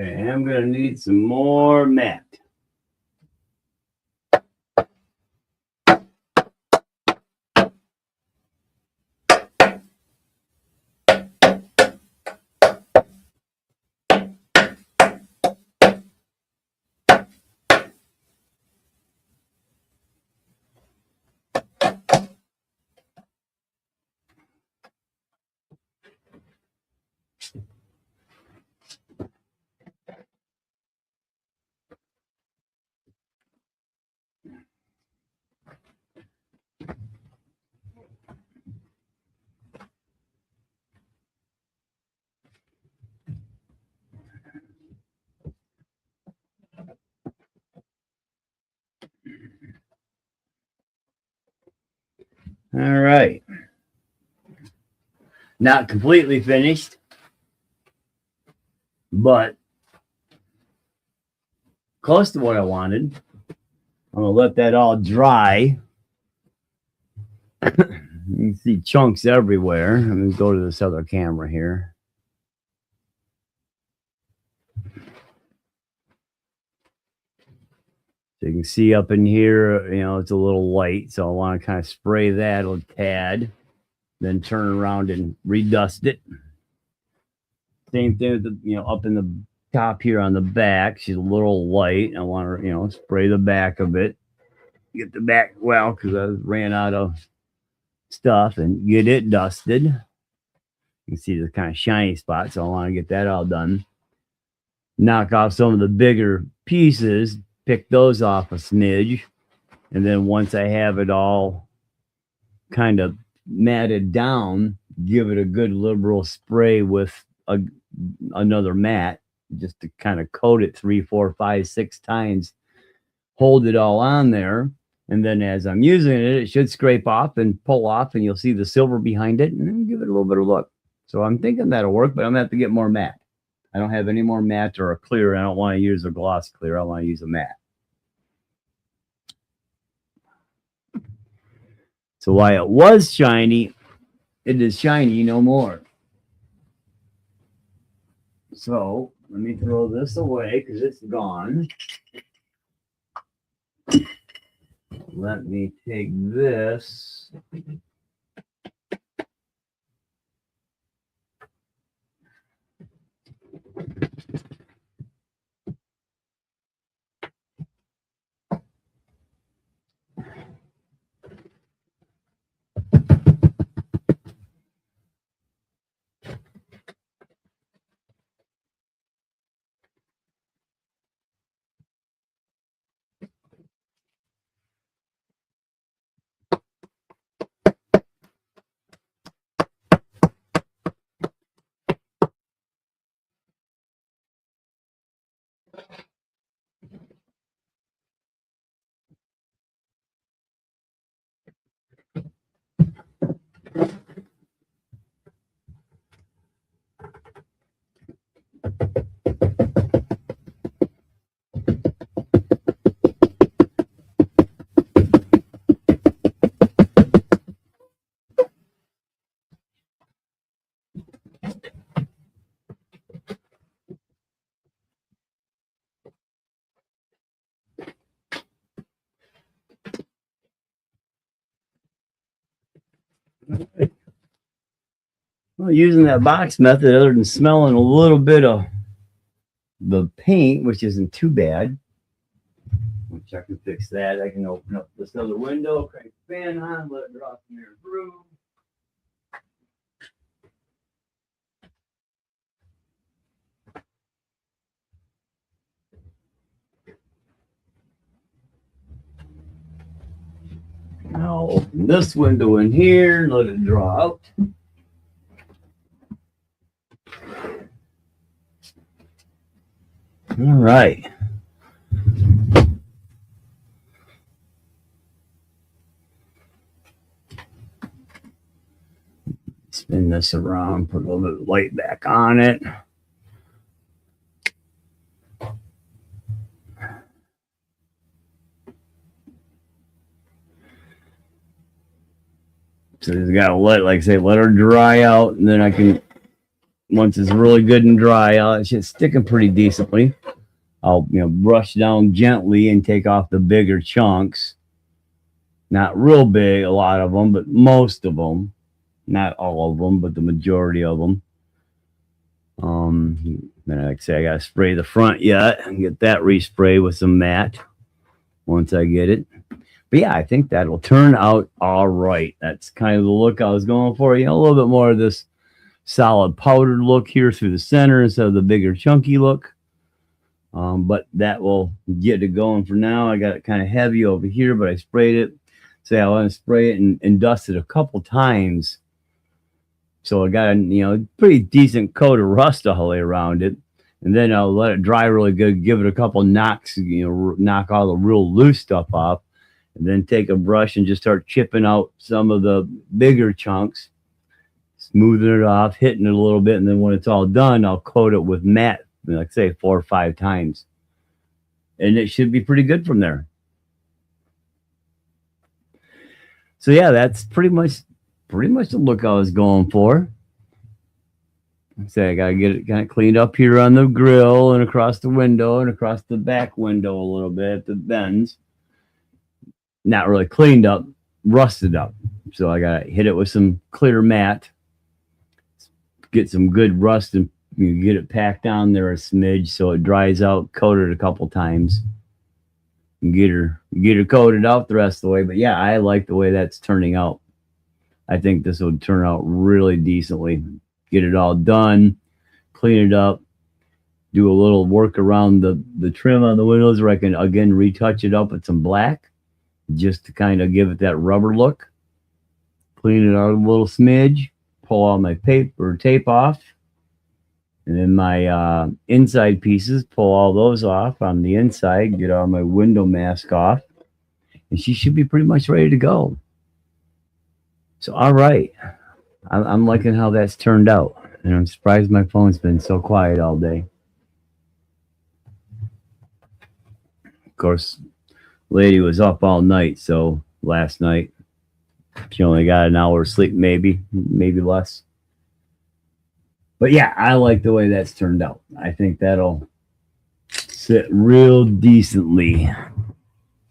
Okay, I'm going to need some more mat. All right. Not completely finished, but close to what I wanted. I'm going to let that all dry. You can see chunks everywhere. Let me go to this other camera here. So you can see up in here, it's a little light. So I want to kind of spray that a tad, then turn around and redust it. Same thing with the, up in the top here on the back. She's a little light. I want to, spray the back of it. Get the back well because I ran out of stuff and get it dusted. You can see the kind of shiny spots, so I want to get that all done. Knock off some of the bigger pieces, pick those off a smidge, and then once I have it all kind of matted down, give it a good liberal spray with another mat just to kind of coat it 3, 4, 5, 6 times, hold it all on there. And then as I'm using it, it should scrape off and pull off, and you'll see the silver behind it, and then give it a little bit of look. So I'm thinking that'll work, but I'm gonna have to get more matte. I don't have any more matte or a clear. I don't want to use a gloss clear. I want to use a matte. So while it was shiny, it is shiny no more. So let me throw this away because it's gone. Let me take this. Well, using that box method, other than smelling a little bit of the paint, which isn't too bad, which I can fix that. I can open up this other window, crank the fan on, let it draw some air through. Now open this window in here, let it draw out. All right. Spin this around, put a little bit of light back on it. So just gotta let her dry out, and then I can, once it's really good and dry, it's sticking pretty decently. I'll brush down gently and take off the bigger chunks. Not real big, a lot of them, but most of them. Not all of them, but the majority of them. Then like I say, I gotta spray the front yet and get that resprayed with some matte once I get it. But yeah, I think that'll turn out all right. That's kind of the look I was going for. A little bit more of this solid powdered look here through the center instead of the bigger chunky look. But that will get it going for now. I got it kind of heavy over here, but I sprayed it. So I want to spray it and dust it a couple times. So I got a pretty decent coat of rust all the way around it. And then I'll let it dry really good, give it a couple knocks, knock all the real loose stuff off. And then take a brush and just start chipping out some of the bigger chunks, smoothing it off, hitting it a little bit. And then when it's all done, I'll coat it with matte, like say 4 or 5 times. And it should be pretty good from there. So yeah, that's pretty much the look I was going for. Say I gotta get it kind of cleaned up here on the grill and across the window and across the back window a little bit at the bends. Not really cleaned up, rusted up. So I gotta hit it with some clear matte, get some good rust and You get it packed down there a smidge so it dries out, coat it a couple times, and get her coated out the rest of the way. But yeah, I like the way that's turning out. I think this will turn out really decently. Get it all done, clean it up, do a little work around the trim on the windows where I can again retouch it up with some black just to kind of give it that rubber look. Clean it out a little smidge, pull all my paper tape off, and then my inside pieces, pull all those off on the inside, get all my window mask off, and she should be pretty much ready to go. So, all right. I'm liking how that's turned out. And I'm surprised my phone's been so quiet all day. Of course, lady was up all night, so last night she only got an hour of sleep, maybe less. But yeah, I like the way that's turned out. I think that'll sit real decently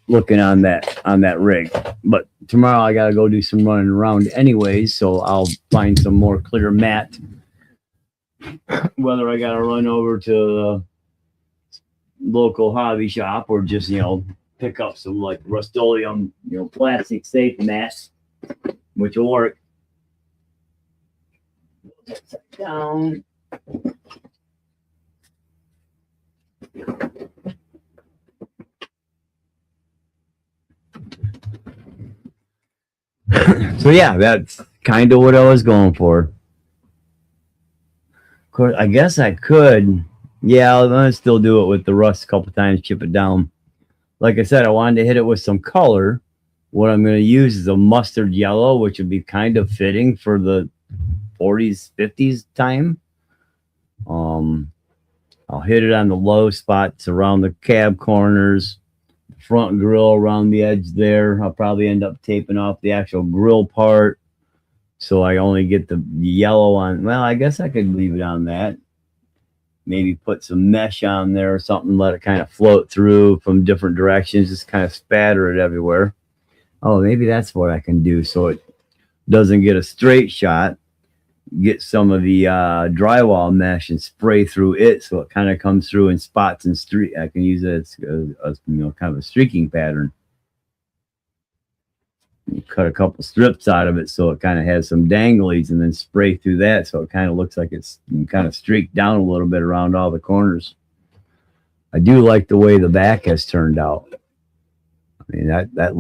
looking on that rig. But tomorrow I gotta go do some running around anyways, so I'll find some more clear matte. Whether I gotta run over to the local hobby shop or just pick up some like Rust-Oleum plastic safe mats, which will work. Down. So yeah, that's kind of what I was going for. Of course, I guess I could. Yeah, I'm gonna still do it with the rust a couple times, chip it down. Like I said, I wanted to hit it with some color. What I'm gonna use is a mustard yellow, which would be kind of fitting for the 40s, 50s time. I'll hit it on the low spots around the cab corners, front grill around the edge there. I'll probably end up taping off the actual grill part so I only get the yellow on. Well, I guess I could leave it on that. Maybe put some mesh on there or something, let it kind of float through from different directions, just kind of spatter it everywhere. Oh, maybe that's what I can do so it doesn't get a straight shot. Get some of the drywall mesh and spray through it so it kind of comes through in spots and streak. I can use it as kind of a streaking pattern. You cut a couple strips out of it so it kind of has some danglies and then spray through that so it kind of looks like it's kind of streaked down a little bit around all the corners. I do like the way the back has turned out. I mean, that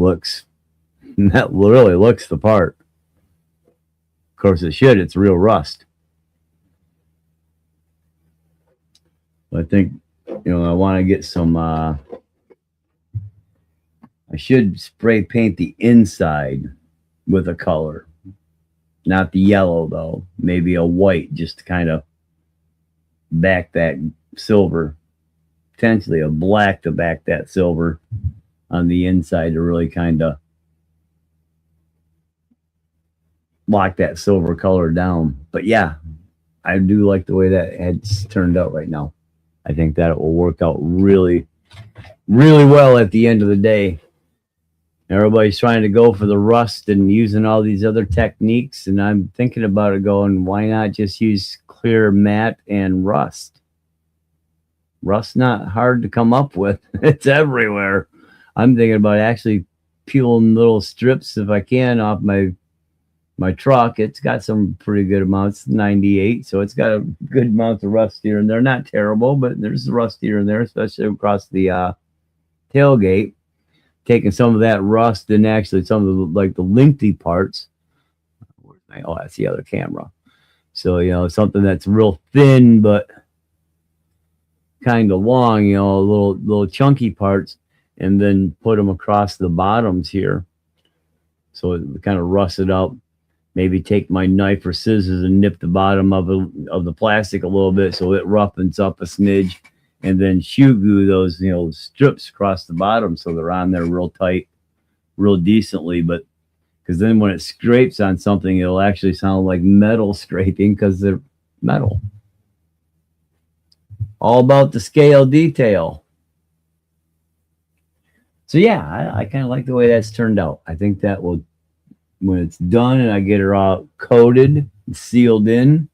really looks the part. Of course it should. It's real rust. But I think, I want to get some, I should spray paint the inside with a color. Not the yellow, though. Maybe a white just to kind of back that silver. Potentially a black to back that silver on the inside to really kind of lock that silver color down. But yeah, I do like the way that it's turned out right now. I think that it will work out really, really well at the end of the day. Everybody's trying to go for the rust and using all these other techniques, and I'm thinking about it going, why not just use clear matte and rust? Rust's not hard to come up with. It's everywhere. I'm thinking about actually peeling little strips if I can off my truck. It's got some pretty good amounts, 98, so it's got a good amount of rust here and they're not terrible, but there's rust here and there, especially across the tailgate. Taking some of that rust and actually some of the lengthy parts. Oh, that's the other camera. So something that's real thin but kind of long, little chunky parts, and then put them across the bottoms here, so it kind of rusted up. Maybe take my knife or scissors and nip the bottom of the plastic a little bit so it roughens up a smidge, and then shoe glue those strips across the bottom so they're on there real tight, real decently. But because then when it scrapes on something, it'll actually sound like metal scraping because they're metal. All about the scale detail. So yeah, I kind of like the way that's turned out. I think that will, when it's done and I get her all coated and sealed in,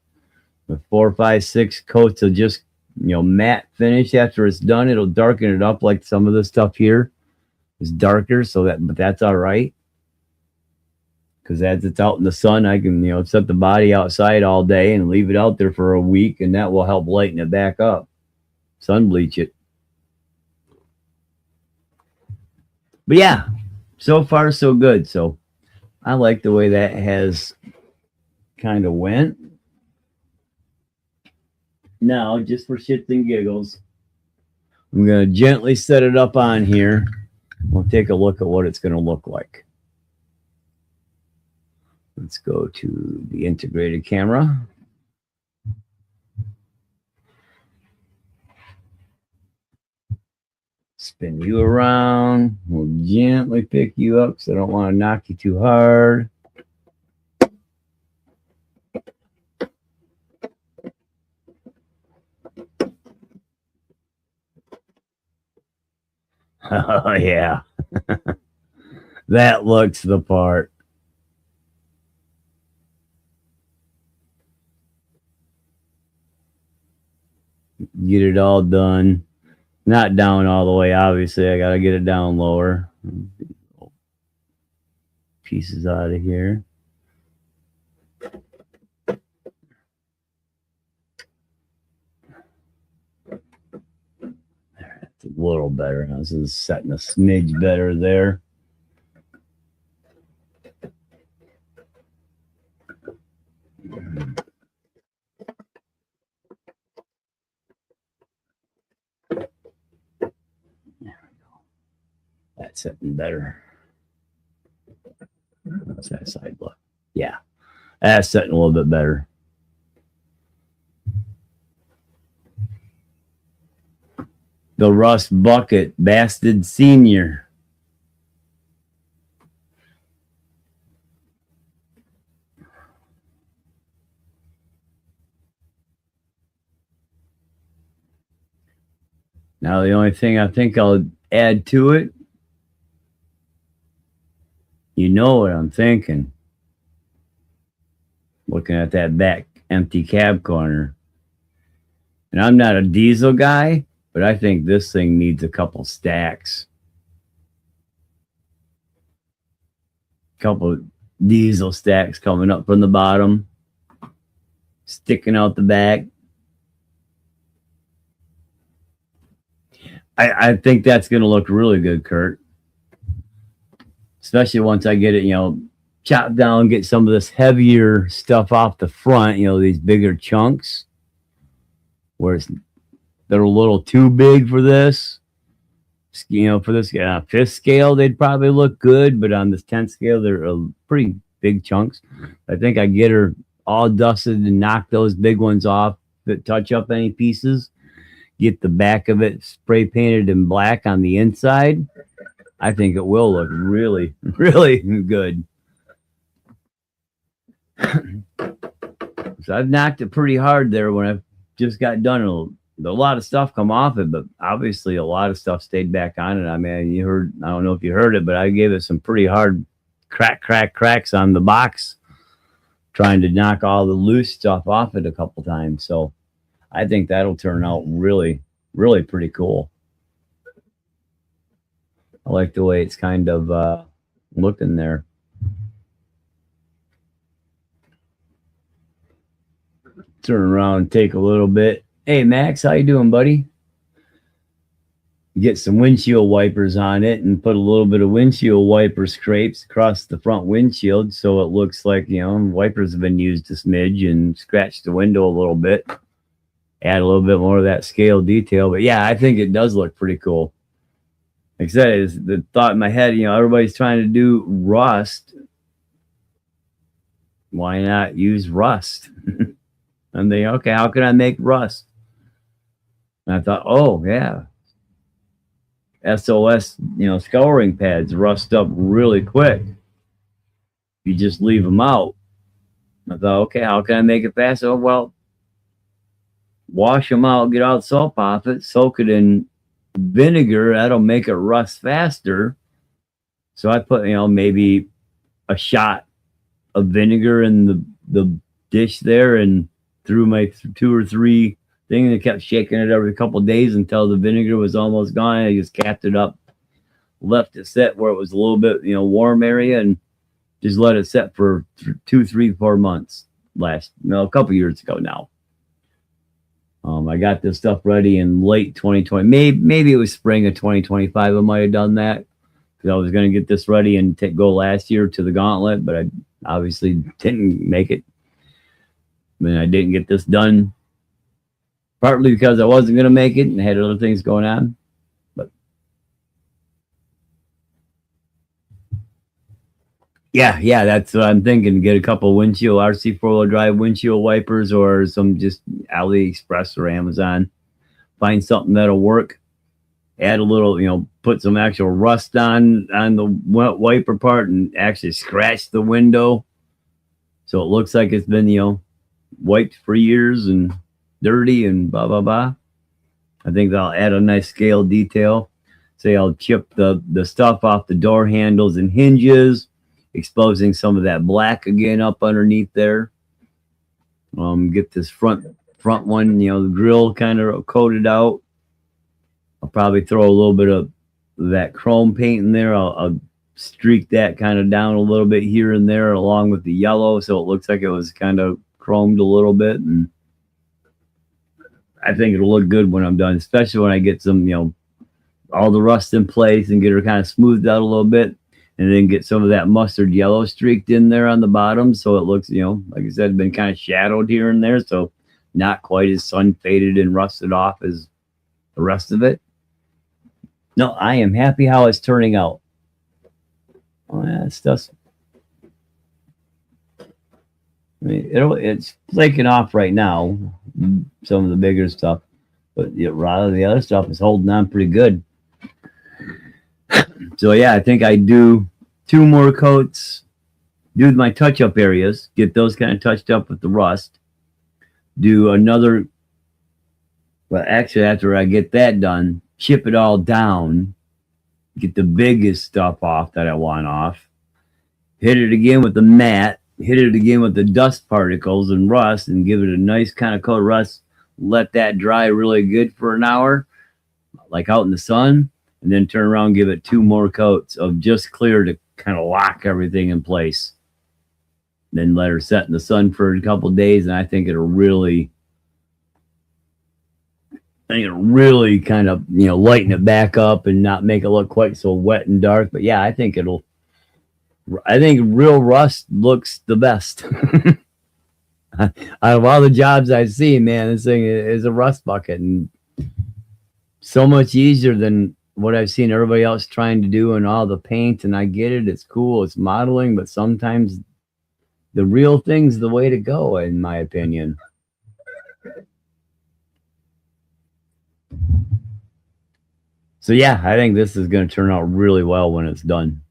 with 4, 5, 6 coats of just, matte finish after it's done. It'll darken it up like some of the stuff here is darker, but that's all right. Because as it's out in the sun, I can, set the body outside all day and leave it out there for a week, and that will help lighten it back up. Sun bleach it. But yeah, so far so good. So I like the way that has kind of went. Now, just for shits and giggles, I'm going to gently set it up on here. We'll take a look at what it's going to look like. Let's go to the integrated camera. Spin you around. We'll gently pick you up because I don't want to knock you too hard. Oh, yeah. That looks the part. Get it all done. Not down all the way, obviously. I got to get it down lower. Pieces out of here. There, that's a little better. This is setting a smidge better there. That's sitting better. What's that side look? Yeah, that's sitting a little bit better. The Rust Bucket Bastid Sr. Now the only thing I think I'll add to it, you know what I'm thinking. Looking at that back empty cab corner. And I'm not a diesel guy, but I think this thing needs a couple stacks. Couple diesel stacks coming up from the bottom, sticking out the back. I think that's going to look really good, Kurt. Especially once I get it, chopped down, get some of this heavier stuff off the front, these bigger chunks. Where they're a little too big for this. For this 5th scale, they'd probably look good, but on this 10th scale, they're pretty big chunks. I think I get her all dusted and knock those big ones off that touch up any pieces. Get the back of it spray painted in black on the inside. I think it will look really, really good. So I've knocked it pretty hard there when I've just got done. A lot of stuff come off it, but obviously a lot of stuff stayed back on it. I mean, I don't know if you heard it, but I gave it some pretty hard cracks on the box, trying to knock all the loose stuff off it a couple times. So I think that'll turn out really, really pretty cool. I like the way it's kind of looking there. Turn around and take a little bit. Hey, Max, how you doing, buddy? Get some windshield wipers on it and put a little bit of windshield wiper scrapes across the front windshield so it looks like, wipers have been used a smidge, and scratch the window a little bit. Add a little bit more of that scale detail. But yeah, I think it does look pretty cool. Like I said, it's the thought in my head, everybody's trying to do rust. Why not use rust? And they, okay, how can I make rust? And I thought, oh, yeah. SOS, scouring pads rust up really quick. You just leave them out. I thought, okay, how can I make it fast? Oh, well, wash them out, get all the salt off it, soak it in vinegar. That'll make it rust faster. So I put, maybe a shot of vinegar in the dish there, and through my 2 or 3 thing and kept shaking it every couple of days until the vinegar was almost gone. I just capped it up, left it set where it was a little bit, warm area, and just let it set for 2, 3, 4 months. A couple years ago now. I got this stuff ready in late 2020. Maybe it was spring of 2025. I might have done that because I was going to get this ready and go last year to the gauntlet, but I obviously didn't make it. I didn't get this done, partly because I wasn't going to make it and had other things going on. But yeah, that's what I'm thinking. Get a couple windshield RC 4-wheel drive windshield wipers or some just AliExpress or Amazon. Find something that'll work. Add a little, put some actual rust on the wiper part and actually scratch the window so it looks like it's been, wiped for years and dirty and blah, blah, blah. I think I'll add a nice scale detail. Say I'll chip the stuff off the door handles and hinges, exposing some of that black again up underneath there. Get this front one, the grill kind of coated out. I'll probably throw a little bit of that chrome paint in there. I'll streak that kind of down a little bit here and there along with the yellow so it looks like it was kind of chromed a little bit. And I think it'll look good when I'm done, especially when I get some, all the rust in place and get her kind of smoothed out a little bit. And then get some of that mustard yellow streaked in there on the bottom. So it looks, like I said, been kind of shadowed here and there. So not quite as sun faded and rusted off as the rest of it. No, I am happy how it's turning out. Oh, yeah, it's just, it's flaking off right now, some of the bigger stuff. But a lot of the other stuff is holding on pretty good. So yeah, I think I do 2 more coats, do my touch-up areas, get those kind of touched up with the rust. Do another, well, actually after I get that done, chip it all down, get the biggest stuff off that I want off, hit it again with the mat, hit it again with the dust particles and rust, and give it a nice kind of coat of rust, let that dry really good for an hour, like out in the sun. And then turn around and give it 2 more coats of just clear to kind of lock everything in place. Then let her set in the sun for a couple of days, and I think it'll really kind of, lighten it back up and not make it look quite so wet and dark. But yeah, I think real rust looks the best. Out of all the jobs I've seen, man, this thing is a rust bucket and so much easier than what I've seen everybody else trying to do and all the paint. And I get it. It's cool. It's modeling, but sometimes the real thing's the way to go, in my opinion. So yeah, I think this is going to turn out really well when it's done.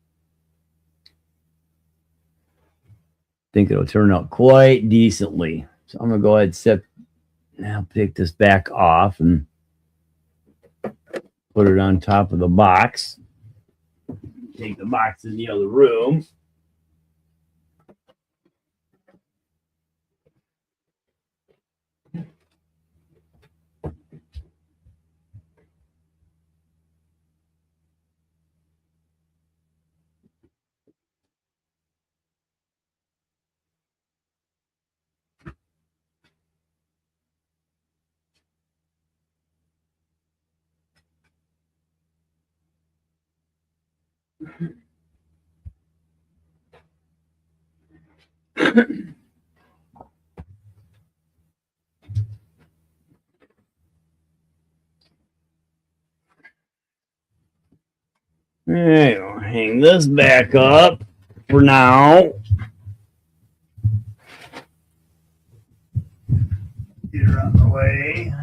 I think it'll turn out quite decently. So I'm going to go ahead and I'll take this back off and put it on top of the box. Take the box in the other room. Alright, we'll hang this back up for now. Get her out of the way.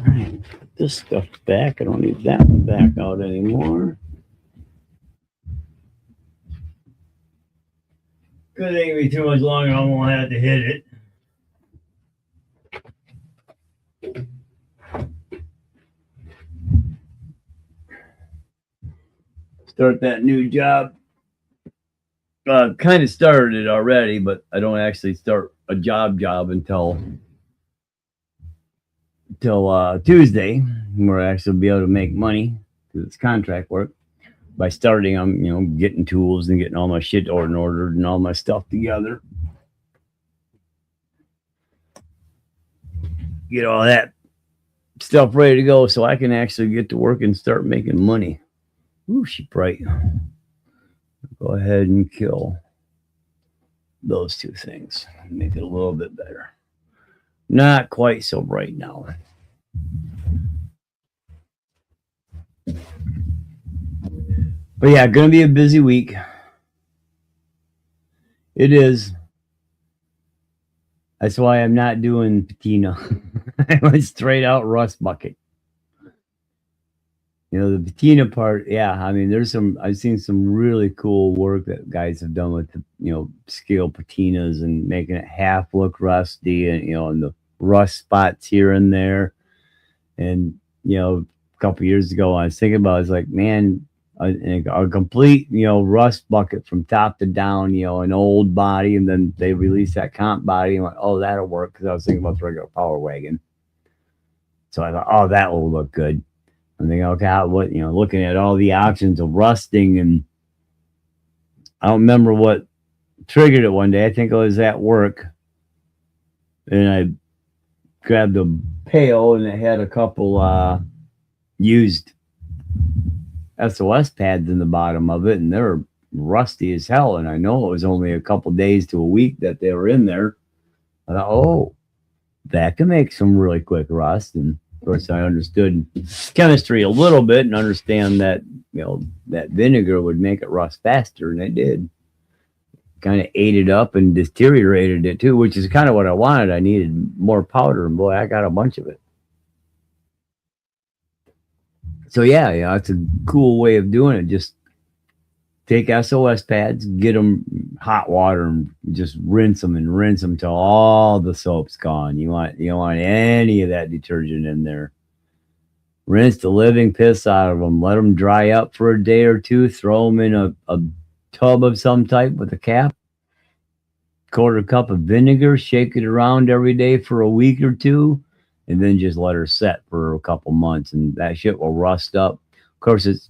Alright, put this stuff back. I don't need that one back out anymore. Good thing it'll be too much longer. I won't have to hit it. Start that new job. Kind of started it already, but I don't actually start a job until Tuesday, where I actually be able to make money because it's contract work. By starting, I'm getting tools and getting all my shit ordered and all my stuff together. Get all that stuff ready to go so I can actually get to work and start making money. Ooh, she bright. Go ahead and kill those two things. Make it a little bit better. Not quite so bright now. But yeah, gonna be a busy week. It is. That's why I'm not doing patina. I went straight out rust bucket. The patina part, yeah. I mean, I've seen some really cool work that guys have done with the, scale patinas and making it half look rusty and the rust spots here and there. And, a couple years ago, I was thinking about it, I was like, man, a complete, rust bucket from top to down, an old body. And then they released that comp body and went, oh, that'll work. Cause I was thinking about the regular power wagon. So I thought, oh, that will look good. I'm thinking, okay, looking at all the options of rusting, and I don't remember what triggered it one day. I think it was at work, and I grabbed a pail, and it had a couple used SOS pads in the bottom of it, and they were rusty as hell. And I know it was only a couple days to a week that they were in there. I thought, oh, that can make some really quick rust. And of course, I understood chemistry a little bit and understand that that vinegar would make it rust faster, and it did. Kind of ate it up and deteriorated it too, which is kind of what I wanted. I needed more powder, and boy, I got a bunch of it. So yeah, it's a cool way of doing it. Just take SOS pads, get them hot water, and just rinse them till all the soap's gone. You don't want any of that detergent in there. Rinse the living piss out of them. Let them dry up for a day or two. Throw them in a tub of some type with a cap. Quarter cup of vinegar. Shake it around every day for a week or two, and then just let her set for a couple months, and that shit will rust up. Of course, it's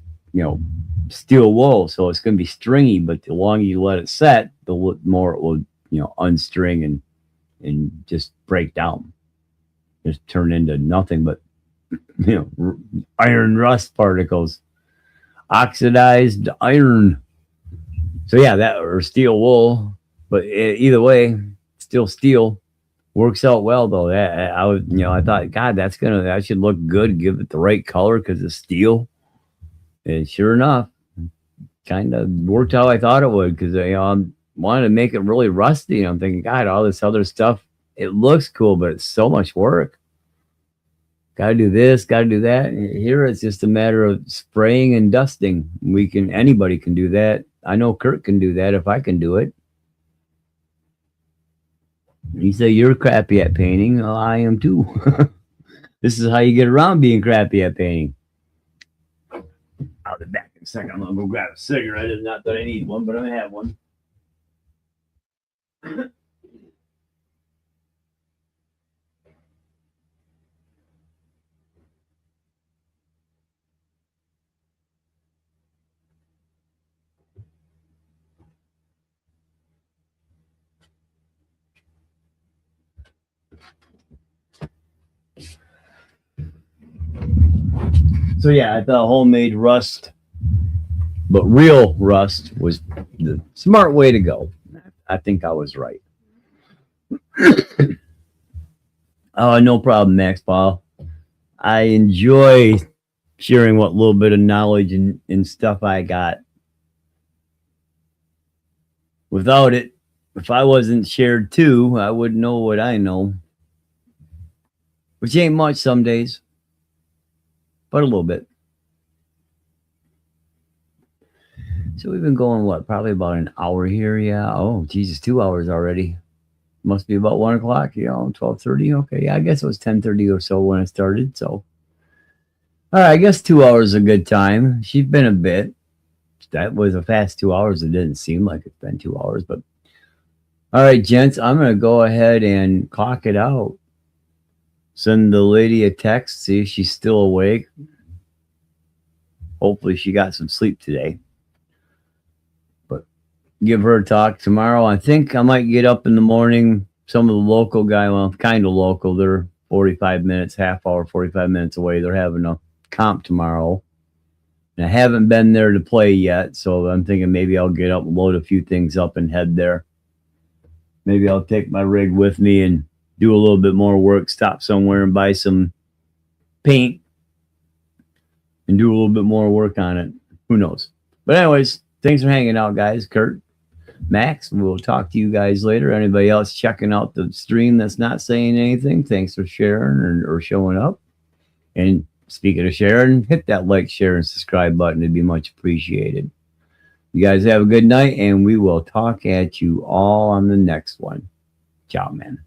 steel wool, so it's going to be stringy, but the longer you let it set, the more it will unstring and just break down, just turn into nothing but iron rust particles, oxidized iron. So yeah, that or steel wool, but either way, still steel. Works out well though. I thought, God, that should look good, give it the right color because it's steel. And sure enough, kind of worked how I thought it would, because I wanted to make it really rusty. And I'm thinking, God, all this other stuff, it looks cool, but it's so much work. Got to do this, got to do that. And here it's just a matter of spraying and dusting. Anybody can do that. I know Kurt can do that if I can do it. You say you're crappy at painting. Well, I am too. This is how you get around being crappy at painting. I'll be back in a second. I'm gonna go grab a cigarette. It's not that I need one, but I have one. So yeah, I thought homemade rust, but real rust was the smart way to go. I think I was right. Oh, no problem, Max Paul. I enjoy sharing what little bit of knowledge and stuff I got. Without it, if I wasn't shared too, I wouldn't know what I know. Which ain't much some days, but a little bit. So we've been going, what, probably about an hour here. Yeah. Oh, Jesus, 2 hours already. Must be about 1 o'clock, 12:30. Okay. Yeah, I guess it was 10:30 or so when I started. So, all right, I guess 2 hours is a good time. She's been a bit. That was a fast 2 hours. It didn't seem like it's been 2 hours, but all right, gents, I'm going to go ahead and clock it out. Send the lady a text, see if she's still awake. Hopefully she got some sleep today. But give her a talk tomorrow. I think I might get up in the morning. Some of the local guy, well, kind of local, they're 45 minutes, half hour, 45 minutes away. They're having a comp tomorrow. And I haven't been there to play yet, so I'm thinking maybe I'll get up, load a few things up, and head there. Maybe I'll take my rig with me and do a little bit more work, stop somewhere and buy some paint and do a little bit more work on it. Who knows? But anyways, thanks for hanging out, guys. Kurt, Max, we'll talk to you guys later. Anybody else checking out the stream that's not saying anything, thanks for sharing or showing up. And speaking of sharing, hit that like, share, and subscribe button. It'd be much appreciated. You guys have a good night, and we will talk at you all on the next one. Ciao, man.